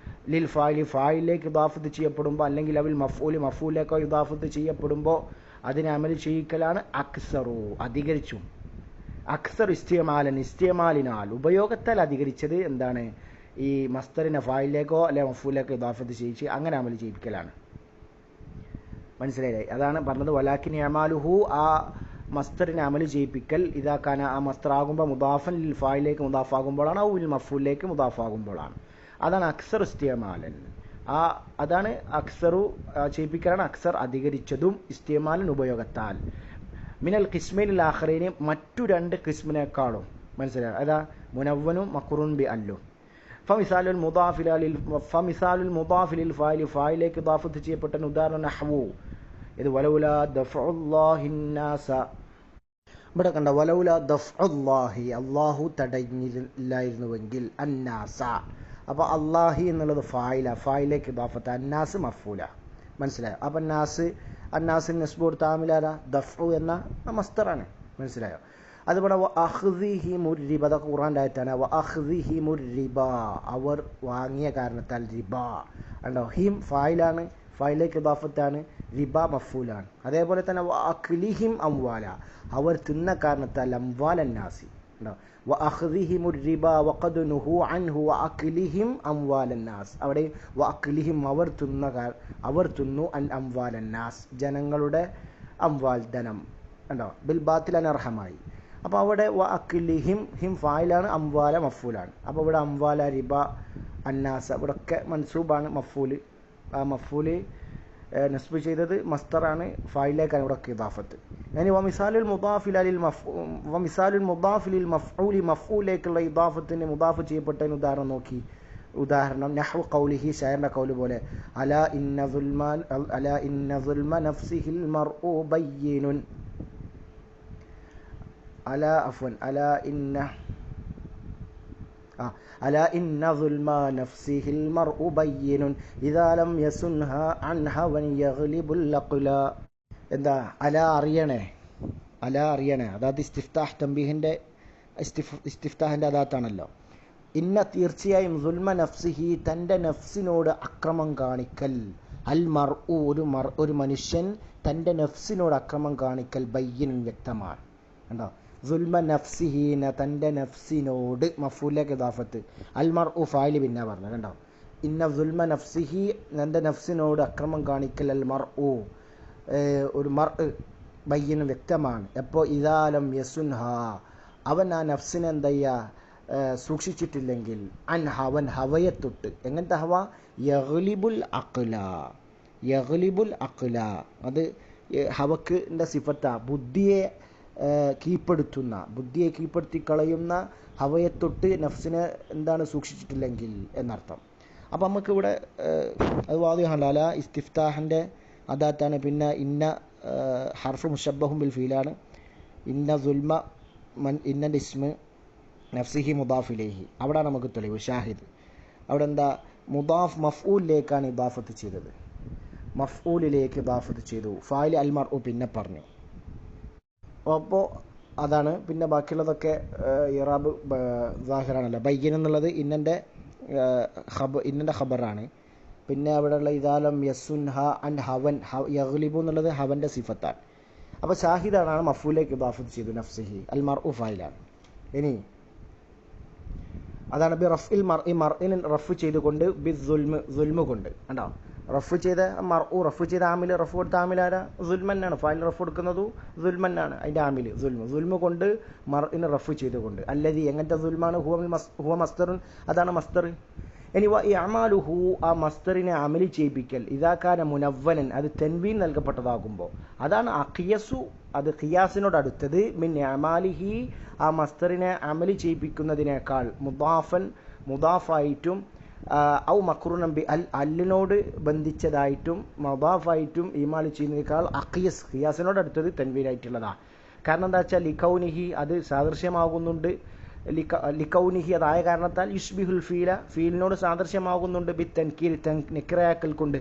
ലിൽ ഫായിലി ഫായിലേക്ക് ഇദാഫത്ത് ചെയ്യപ്പെടുമ്പോൾ, അല്ലെങ്കിൽ അവൽ മഫ്ഊലി മഫ്ഊലിലേക്കോ ഇദാഫത്ത് ചെയ്യപ്പെടുമ്പോൾ അതിനെ അമൽ ചെയ്യിക്കലാണ് അക്സറു, അധികരിച്ചും. അക്സർ ഇസ്തിമാലൻ, ഇസ്തിമാലിനാൽ ഉപയോഗത്താൽ അധികരിച്ചത് എന്താണ്? ഈ മസ്തറിനെ ഫായിലേക്കോ അല്ലെ മഫ്ഊലിലേക്കോ ഇദാഫത്ത് ചെയ്യിച്ച് അങ്ങനെ അമൽ ചെയ്യിപ്പിക്കലാണ്. മനസ്സിലായില്ലേ? അതാണ് പറഞ്ഞത് വലാക്കിൻ ഇമാലുഹു, ആ മസ്തറിനെ അമൽ ചെയ്യിപ്പിക്കൽ, ഇതാക്കാൻ ആ മസ്തർ ആകുമ്പോൾ മുദാഫൻ ലിൽ ഫായിലേക്ക് മുദാഫാകുമ്പോഴാണ്, ഔ ലിൽ മഫ്ഊലിലേക്ക് മുദാഫാകുമ്പോഴാണ്. അതാണ് അക്സർ ഇസ്തിമാലൻ. അതാണ് അക്സറു ചെയ്യിപ്പിക്കലാണ് അക്സർ അധികരിച്ചതും ഇസ്തിമാലൻ ഉപയോഗത്താൽ. മിനൽ ഖിസ്മൈനിൽ ആഖറൈനി, മറ്റു 2 ഖിസ്മിനേക്കാളും. മനസ്സിലായി? അതാ മുനവ്വനും മഖ്റൂൻ ബി അല്ലു. ഫമിസാലുൽ മുദാഫിലിൽ ഫായിലി, ഫായിലേക്ക് ഇദാഫത്ത് ചെയ്യപ്പെട്ട ഉദാഹരണം നഹ്വു, ഇത് വലൗലാ ദഫ്ഉല്ലാഹിന്നാസ. ഇവിടെ കണ്ട വലൗലാ ദഫ്ഉല്ലാഹി, അല്ലാഹു തടഞ്ഞില്ലായിരുന്നുവെങ്കിൽ, അന്നാസ. അപ്പോൾ അല്ലാഹി എന്നുള്ളത് ഫായില, ഫായിലേക്ക് ഇദാഫത്ത്, അന്നാസ് മഫ്ഊല. മനസ്സിലായോ? അപ്പം അന്നാസിന് നസ്ബ് കൊടുത്ത ആമിലാല ദഫ്ഉ എന്ന മസ്തറാണ്. മനസ്സിലായോ? അതുപോലെ വ അഖ്ദിഹി മുർരിബ, അതൊക്കെ ഖുർആൻ്റെ ആയത്താണ്. വ അഖ്ദിഹി മുർരിബ, അവർ വാങ്ങിയ കാരണത്താൽ, റിബ ഉണ്ടോ? ഹിം ഫായിലാണ്, ഫായിലേക്ക് ഇദാഫത്താണ്, റിബ മഫ്ഊലാണ്. അതേപോലെ തന്നെ വ അക്ലിഹിം അംവാല, അവർ തിന്ന കാരണത്താൽ, അംവാൽ അന്നാസി ഉണ്ടോ? വ അഖ്ദിഹിമുർ റിബ വഖദ് നുഹു അൻഹു വ അക്ലിഹിം അംവാലന്നാസ്. അവിടെ വ അക്ലിഹിം, അവർ തിന്നു, അൻ അംവാലന്നാസ്, ജനങ്ങളുടെ അംവാൽ ധനം ഉണ്ടോ? ബിൽ ബാത്തിൽ അനർഹമായി. അപ്പോൾ അവിടെ വ അക്ലിഹിം, ഹിം ഫായിലാണ്, അംവാല മഫ്ഊലാണ്. അപ്പോൾ ഇവിടെ അംവാല റിബ അന്നാസ് ഇവിടെയൊക്കെ മൻസൂബാണ്. മഫ്ഊല്, ആ മഫ്ഊല് നസ്ബ് ചെയ്തത് മസ്തറാണ്, ഫായിലേക്കാണ് ഇവിടെയൊക്കെ ഇദാഫത്ത്. yani വമിസാലുൽ മുദാഫിലിൽ മഫ്ഊലി, മഫ്ഊലിലേക്കുള്ള ഇദാഫത്തിന് മുദാഫ് ചെയ്യപ്പെട്ടതിന് ഉദാഹരണം നോക്കി. ഉദാഹരണം നഹ്വു ഖൗലിഹി, ഷായറിന്റെ ഖൗല് പോലെ, അലാ ഇന്ന ദുൽമ നഫ്സിഹിൽ മർഉ ബയ്യിനുൻ, അലാ ഇന്ന ദുൽമ നഫ്സിഹിൽ മർഉ ബയ്യിനുൻ ഇദാ ലം യസുൻഹാ അൻഹാ വൻ യഗ്ലിബുൽ അഖ്ല. എന്താ? അലാ അറിയണേ, അതായത് ഇസ്തിഫ്താഹ് തംബീഹിന്റെ ഇസ്തിഫ്താഹിന്റെ അതാത്താണല്ലോ. ഇന്ന തീർച്ചയായും ദുൽമ നഫ്സിഹി, തൻ്റെ നഫ്സിനോട് അക്രമം കാണിക്കൽ, അൽ മർഉ ഒരു മനുഷ്യൻ തൻ്റെ നഫ്സിനോട് അക്രമം കാണിക്കൽ, ബയ്യിനുൻ വ്യക്തമാണ്. കണ്ടോ? ദുൽമ നഫ്സിഹീന, തൻ്റെ നഫ്സിനോട്, മഫ്ഊലിലേക്ക് ഇദാഫത്ത്, അൽ മർഉ ഫായില് പിന്നെ പറഞ്ഞു. കണ്ടോ? ഇന്ന ദുൽമ നഫ്സിഹി, തൻ്റെ നഫ്സിനോട് അക്രമം കാണിക്കൽ, അൽ മർഉ ഒരു മർഉ, ബയ്യിന് വ്യക്തമാണ്. എപ്പോൾ? ഇദാ ലം യസുൻഹ, അവൻ ആ നഫ്സിനെ എന്താ സൂക്ഷിച്ചിട്ടില്ലെങ്കിൽ, അവൻ ഹവയെ തൊട്ട്. എങ്ങനത്തെ ഹവ? യഗ്ലിബുൽ അഖ്ല, അത് ഹവക്ക് സിഫത്ത, ബുദ്ധിയെ കീഴ്പ്പെടുത്തി കളയുന്ന ഹവയെ തൊട്ട് നഫ്സിനെ എന്താണ് സൂക്ഷിച്ചിട്ടില്ലെങ്കിൽ എന്നർത്ഥം. അപ്പം നമുക്കിവിടെ അത് വാദിഹല്ല, അല ഇസ്തിഫ്താഹിൻ്റെ അദാത്താണ്. പിന്നെ ഇന്ന ഹർഫ് മുഷബ്ബഹും ബിൽ ഫീലാണ്. ഇന്ന ദുൽമ ഇന്നൻ്റെ ഇസ്മ് നഫ്സിഹി മുദാഫ് ഇലൈഹി, അവിടെയാണ് നമുക്ക് തെളിവ് ഷാഹിദ്. അവിടെ എന്താ? മുദാഫ് മഫ്ഊലിലേക്കാണ് ഇദാഫത്ത് ചെയ്തത്. മഫ്ഊലിലേക്ക് ഇദാഫത്ത് ചെയ്തു. ഫായിൽ അൽ മർഉ പിന്നെ പറഞ്ഞു. അപ്പോൾ അതാണ്. പിന്നെ ബാക്കിയുള്ളതൊക്കെ ഇറാബ് സാഹിറാണല്ലോ. ബയ്യൻ എന്നുള്ളത് ഇന്നൻ്റെ ഖബറാണ്. പിന്നെ അവിടെയുള്ള ഇദാലം യസുൻഹ അൻ ഹവൻ യഗ്ലിബു എന്നുള്ളത് ഹവൻ്റെ സിഫത്താണ്. അപ്പോൾ ഷാഹിദാണ് മഫ്ഊലിലേക്ക് ഇദാഫത്ത് ചെയ്തു. നഫ്സിഹി അൽ മർഉ ഫായിലാണ്. ഇനി അതാണ് ബി റഫ്ഇൽ മർഇ മർഇൻ റഫ് ചെയ്തുകൊണ്ട് ബി ദുൽമ കൊണ്ട് കണ്ടോ. റഫ് ചെയ്ത മർഉ റഫ് ചെയ്ത ആമിൽ റഫ് കൊടുത്ത ആമിൽ ആരാ? ദുൽമന്നാണ്. ഫായിൽ റഫ് കൊടുക്കുന്നത് ദുൽമന്നാണ്. അതിൻ്റെ ആമിൽ ദുൽമ കൊണ്ട് മർഇന് റഫ് ചെയ്തുകൊണ്ട്. അല്ലദി എങ്ങനത്തെ ദുൽമാണ്? ഹുവ മസ്തറുൻ, അതാണ് മസ്തർ. ഇനി ഇഅമാലുഹു ആ മസ്തറിനെ അമലി ചെയ്യിപ്പിക്കൽ ഇദാകാന മുനവ്വനൻ അത് തൻവീൻ നൽകപ്പെട്ടതാകുമ്പോൾ അതാണ് അഖിയസു, അത് ഖിയാസിനോട് അടുത്തത്. മിൻ ഇഅമാലിഹി ആ മസ്തറിനെ അമലി ചെയ്യിപ്പിക്കുന്നതിനേക്കാൾ മുദാഫായിട്ടും ഔ മക്റൂനൻ ബി അല്ലിനോട് ബന്ധിച്ചതായിട്ടും മുദാഫായിട്ടും ഈമാൽ ചെയ്യുന്നതിനേക്കാൾ ഖിയാസിനോട് അടുത്തത് തൻവീനായിട്ടുള്ളതാണ്. കാരണം എന്താ വെച്ചാൽ ലിഖൗനിഹി അത് സാദൃശ്യമാകുന്നുണ്ട്. ലിക്കൗനിഹി അതായ കാരണത്താൽ യുഷ്ബിഹുൽ ഫീലിനോട് സാദൃശ്യമാകുന്നുണ്ട്. ബി തൻകീർ നെക്കിറയാക്കൽ കൊണ്ട്.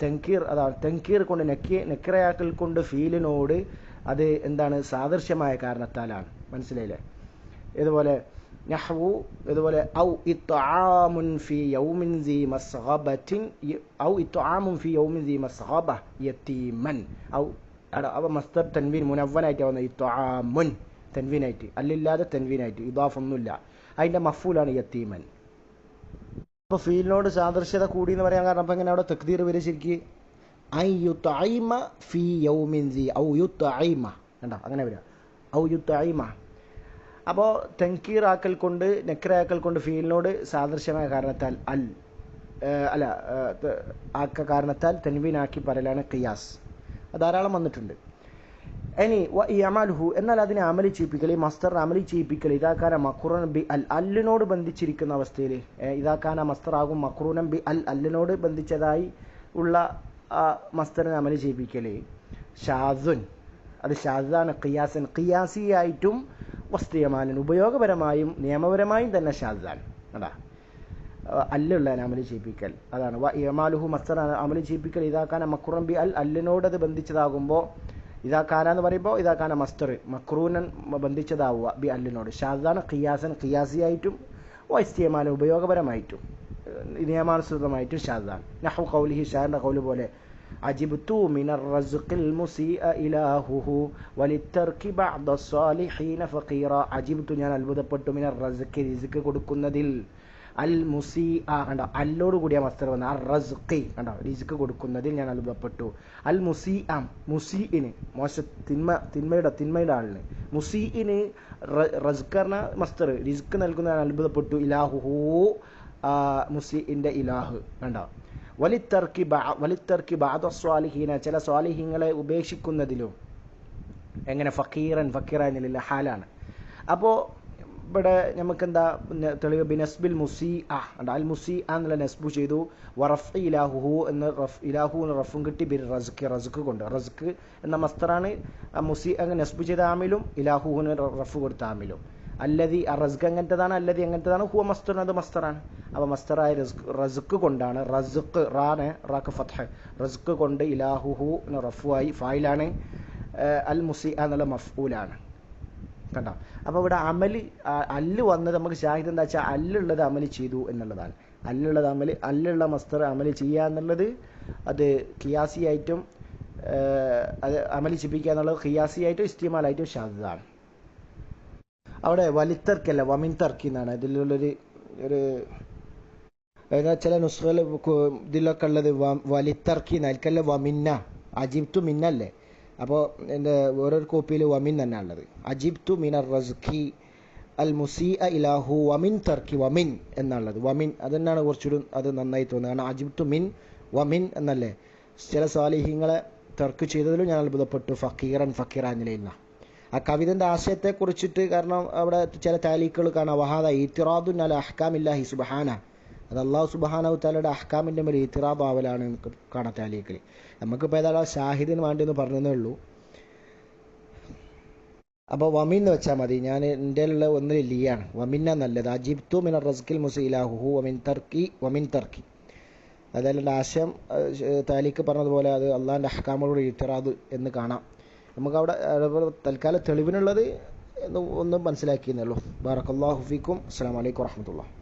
തൻകീർ അതാണ് തൻകീർ കൊണ്ട് നെക്കിറയാക്കൽ കൊണ്ട് ഫീലിനോട് അത് എന്താണ് സാദൃശ്യമായ കാരണത്താലാണ്. മനസ്സിലായില്ലേ? ഇതുപോലെ നഹ്വു ഇതുപോലെ ഔ ഇത്ആമുൻ ഫീ യൗമിൻ സീ മസ്ഗബത്തിൻ ഔ ഇത്ആമുൻ ഫീ യൗമിൻ സീ മസ്ഗബ യതീമൻ ഔ അവ മസ്തർ തൻവീൻ മുനവ്വനായിട്ട് വന്ന ഇത്ആമുൻ തൻവീനായിട്ട്, അല്ലില്ലാതെ തൻവീനായിട്ട്, ഇദാഫൊന്നുമില്ല. അതിൻ്റെ മഫ്ഊലാണ് യത്തീമൻ. അപ്പോൾ ഫീലിനോട് സാദൃശ്യത കൂടി എന്ന് പറയാൻ കാരണം അപ്പം എങ്ങനെ അവിടെ തക്ദീർ വരെ ശരിക്ക് ഐ യുത്അഇമ ഫീ യൗമിൻ സീ ഔ യുത്അഇമ കണ്ടോ അങ്ങനെ വരിക ഔ യുത്അഇമ. അപ്പോൾ തൻകീർ ആക്കൽ കൊണ്ട് നെക്രാക്കൽ കൊണ്ട് ഫീലിനോട് സാദൃശ്യമായ കാരണത്താൽ ആക്ക കാരണത്താൽ തൻവീനാക്കി പറയലാണ് ഖിയാസ്. അത് ധാരാളം വന്നിട്ടുണ്ട്. ഇനി യഅമലുഹു എന്നാൽ അതിനെ അമലി ചെയ്യിപ്പിക്കൽ, ഈ മസ്തറിനെ അമലി ചെയ്യിപ്പിക്കൽ ഇദാകാന മഖ്റൂനൻ ബി അല്ലിനോട് ബന്ധിച്ചിരിക്കുന്ന അവസ്ഥയിൽ ഇദാകാന മസ്തറാകും മഖ്റൂനൻ ബി അല്ലിനോട് ബന്ധിച്ചതായി ഉള്ള മസ്തറിനെ അമലി ചെയ്യിപ്പിക്കൽ ഷാദുൻ അത് ഷാദാണ്. ഖിയാസൻ ഖിയാസിയായിട്ടും വസ്തുയമാനൻ ഉപയോഗപരമായും നിയമപരമായും തന്നെ ഷാദാൻ. അതാ അല്ലുള്ള അമലി ചെയ്യിപ്പിക്കൽ അതാണ്. യഅമലുഹു മസ്തർ അമലി ചെയ്യിപ്പിക്കൽ ഇദാകാന മഖ്റൂനൻ ബി അല്ലിനോട് അത് ബന്ധിച്ചതാകുമ്പോൾ ഇദാകാന എന്ന് പറയുമ്പോൾ ഇദാകാന മസ്തർ മക്രൂനൻ ബന്ധിച്ചതാവുക ബി അല്ലിനോട് ഷാദാണ്. ഖിയാസൻ ഖിയാസിയായിട്ടും വസ്തുയമാനൻ ഉപയോഗപരമായിട്ടും നിയമാനുസൃതമായിട്ടും ഷാദാൻ. നഹ്വു ഖൗലിഹി ഷാറിൻ്റെ ഖൗല് പോലെ അജിബ്തു മിനർ റസ്ഖിൽ മുസീഅ ഇലാഹുഹു വലിത്തർകി ബഅദ സ്സാലിഹീന ഫഖീറ. അജിബ്തു ഞാൻ അത്ഭുതപ്പെട്ടു മിനർ റസ്ഖി റിസ്ക് കൊടുക്കുന്നതിൽ അൽ മുസീഅ കണ്ടോ അല്ലോട് കൂടിയ മസ്തർ വന്ന അർ റസ്ഖി കണ്ടോ റിസ്ക് കൊടുക്കുന്നതിൽ ഞാൻ അത്ഭുതപ്പെട്ടു. അൽ മുസീഅ മുസീഇന് തിന്മയുടെ ആളിന് മുസീഇന് റസ്ഖർന മസ്തർ റിസ്ക് നൽകുന്ന ഞാൻ അത്ഭുതപ്പെട്ടു. ഇലാഹുഹു മുസീഇന്റെ ഇലാഹ് കണ്ടോ. വലിത്തർക്കി ബഅദ സ്വാലിഹീന ചില സ്വാലിഹീങ്ങളെ ഉപേക്ഷിക്കുന്നതിലും എങ്ങനെ ഫക്കീറ എന്നില്ല ഹാലാണ്. അപ്പോൾ ഇവിടെ നമുക്കെന്താ തെളിവ്? ബിനസ്ബിൽ മുസീഅ അൽ മുസീഅ എന്നുള്ള നസ്ബു ചെയ്തു. വറഫ് ഇലാഹുഹു എന്ന് ഇലാഹു എന്ന് റഫും കിട്ടി. ബിർ റസ്ഖ് കൊണ്ട് റസ്ഖ് എന്ന മസ്തറാണ് മുസീ അങ്ങനെ നസ്ബു ചെയ്ത ആമിലും ഇലാഹുവിന് റഫ് കൊടുത്ത ആമിലും. അല്ലതി റസ്ഖ് അങ്ങനത്തതാണ്, അല്ലതി അങ്ങനത്തതാണ്. ഹുവ മസ്തർ അത് മസ്തറാണ്. അപ്പോൾ മസ്തറായ റസ്ഖ് കൊണ്ടാണ് റസ്ഖ് റാക്ക് ഫത്ഹ് റസ്ഖ് കൊണ്ട് ഇലാഹുഹു റഫുവായി ഫായിലാണ്. അൽ മുസീഅ എന്നുള്ള മഫ്ഊലാണ് കണ്ടോ. അപ്പോൾ ഇവിടെ അമല് അല്ല് വന്നത് നമുക്ക് ഷാഹിദ് എന്താ വെച്ചാൽ അല്ലുള്ളത് അമല് ചെയ്തു എന്നുള്ളതാണ്. അല്ലുള്ള മസ്തർ അമല് ചെയ്യുക എന്നുള്ളത് അത് ഖിയാസിയായിട്ടും അത് അമല് ചെയ്യിപ്പിക്കുക എന്നുള്ളത് ഖിയാസിയായിട്ടും ഇസ്തിമാലായിട്ടും ഷാദാണ്. അവിടെ വലിത്തർക്കല്ല വമിൻ തർക്കി എന്നാണ് ഇതിലുള്ളൊരു ചില നുസ്ഖകൾ ഇതിലൊക്കെ ഉള്ളത് വലിത്തർക്കി നൽകല്ല വമിന്ന അജിബ്തു മിന്നല്ലേ. അപ്പോൾ എൻ്റെ വേറൊരു കോപ്പിയിൽ വമിൻ തന്നെ ഉള്ളത്. അജിബ്തു മിനർ റസ്ഖി അൽ മുസീഅ ഇലാഹു വമിൻ തർക്കി വമിൻ എന്നുള്ളത്. വമിൻ അതെന്നാണ് കുറച്ചുകൂടി അത് നന്നായി തോന്നുന്നത്. കാരണം അജിബ്തു മിൻ വമിൻ എന്നല്ലേ. ചില സ്വാലിഹീങ്ങളെ തർക്ക് ചെയ്തതിലും ഞാൻ അത്ഭുതപ്പെട്ടു. ഫക്കീറ എന്നില്ല ആ കവിതൻ്റെ ആശയത്തെക്കുറിച്ചിട്ട്. കാരണം അവിടെ ചില താലീക്കുകൾ കാണാം. വഹാദ ഇത്തിറാദുൻ അല അഹ്കാമില്ലാഹി സുബ്ഹാന അത് അള്ളാഹു സുബ്ഹാനഹു തആലയുടെ അഹ്കാമിൻ്റെ മേൽ ഇത്തിറാദ് ആവലാണ് കാണാം താലീക്കിൽ. നമുക്കിപ്പോൾ ഏതായാലും ഷാഹിദിന് വേണ്ടി എന്ന് പറഞ്ഞതേ ഉള്ളൂ. അപ്പോൾ വമിൻ എന്ന് വെച്ചാൽ മതി. ഞാൻ എൻ്റെ ഉള്ള ഒന്നിൽ ലിയാണ് വമിന്ന നല്ലത്. അജിബ്തു മിനർ റസ്ഖിൽ മുസീ ഇലാഹുഹു വമിൻ തർക്കി അതല്ല ആശയം താലിക്ക് പറഞ്ഞതുപോലെ അത് അള്ളാഹിൻ്റെ അഹ്കാമുകളോട് ഇത്തിറാദ് എന്ന് കാണാം. നമുക്കവിടെ തൽക്കാലം തെളിവിനുള്ളത് ഒന്നും മനസ്സിലാക്കിയെന്നേ ഉള്ളൂ. ബാറക്കല്ലാഹു ഫീക്കും. അസ്സലാമു അലൈക്കും വറഹ്മത്തുള്ളാഹി.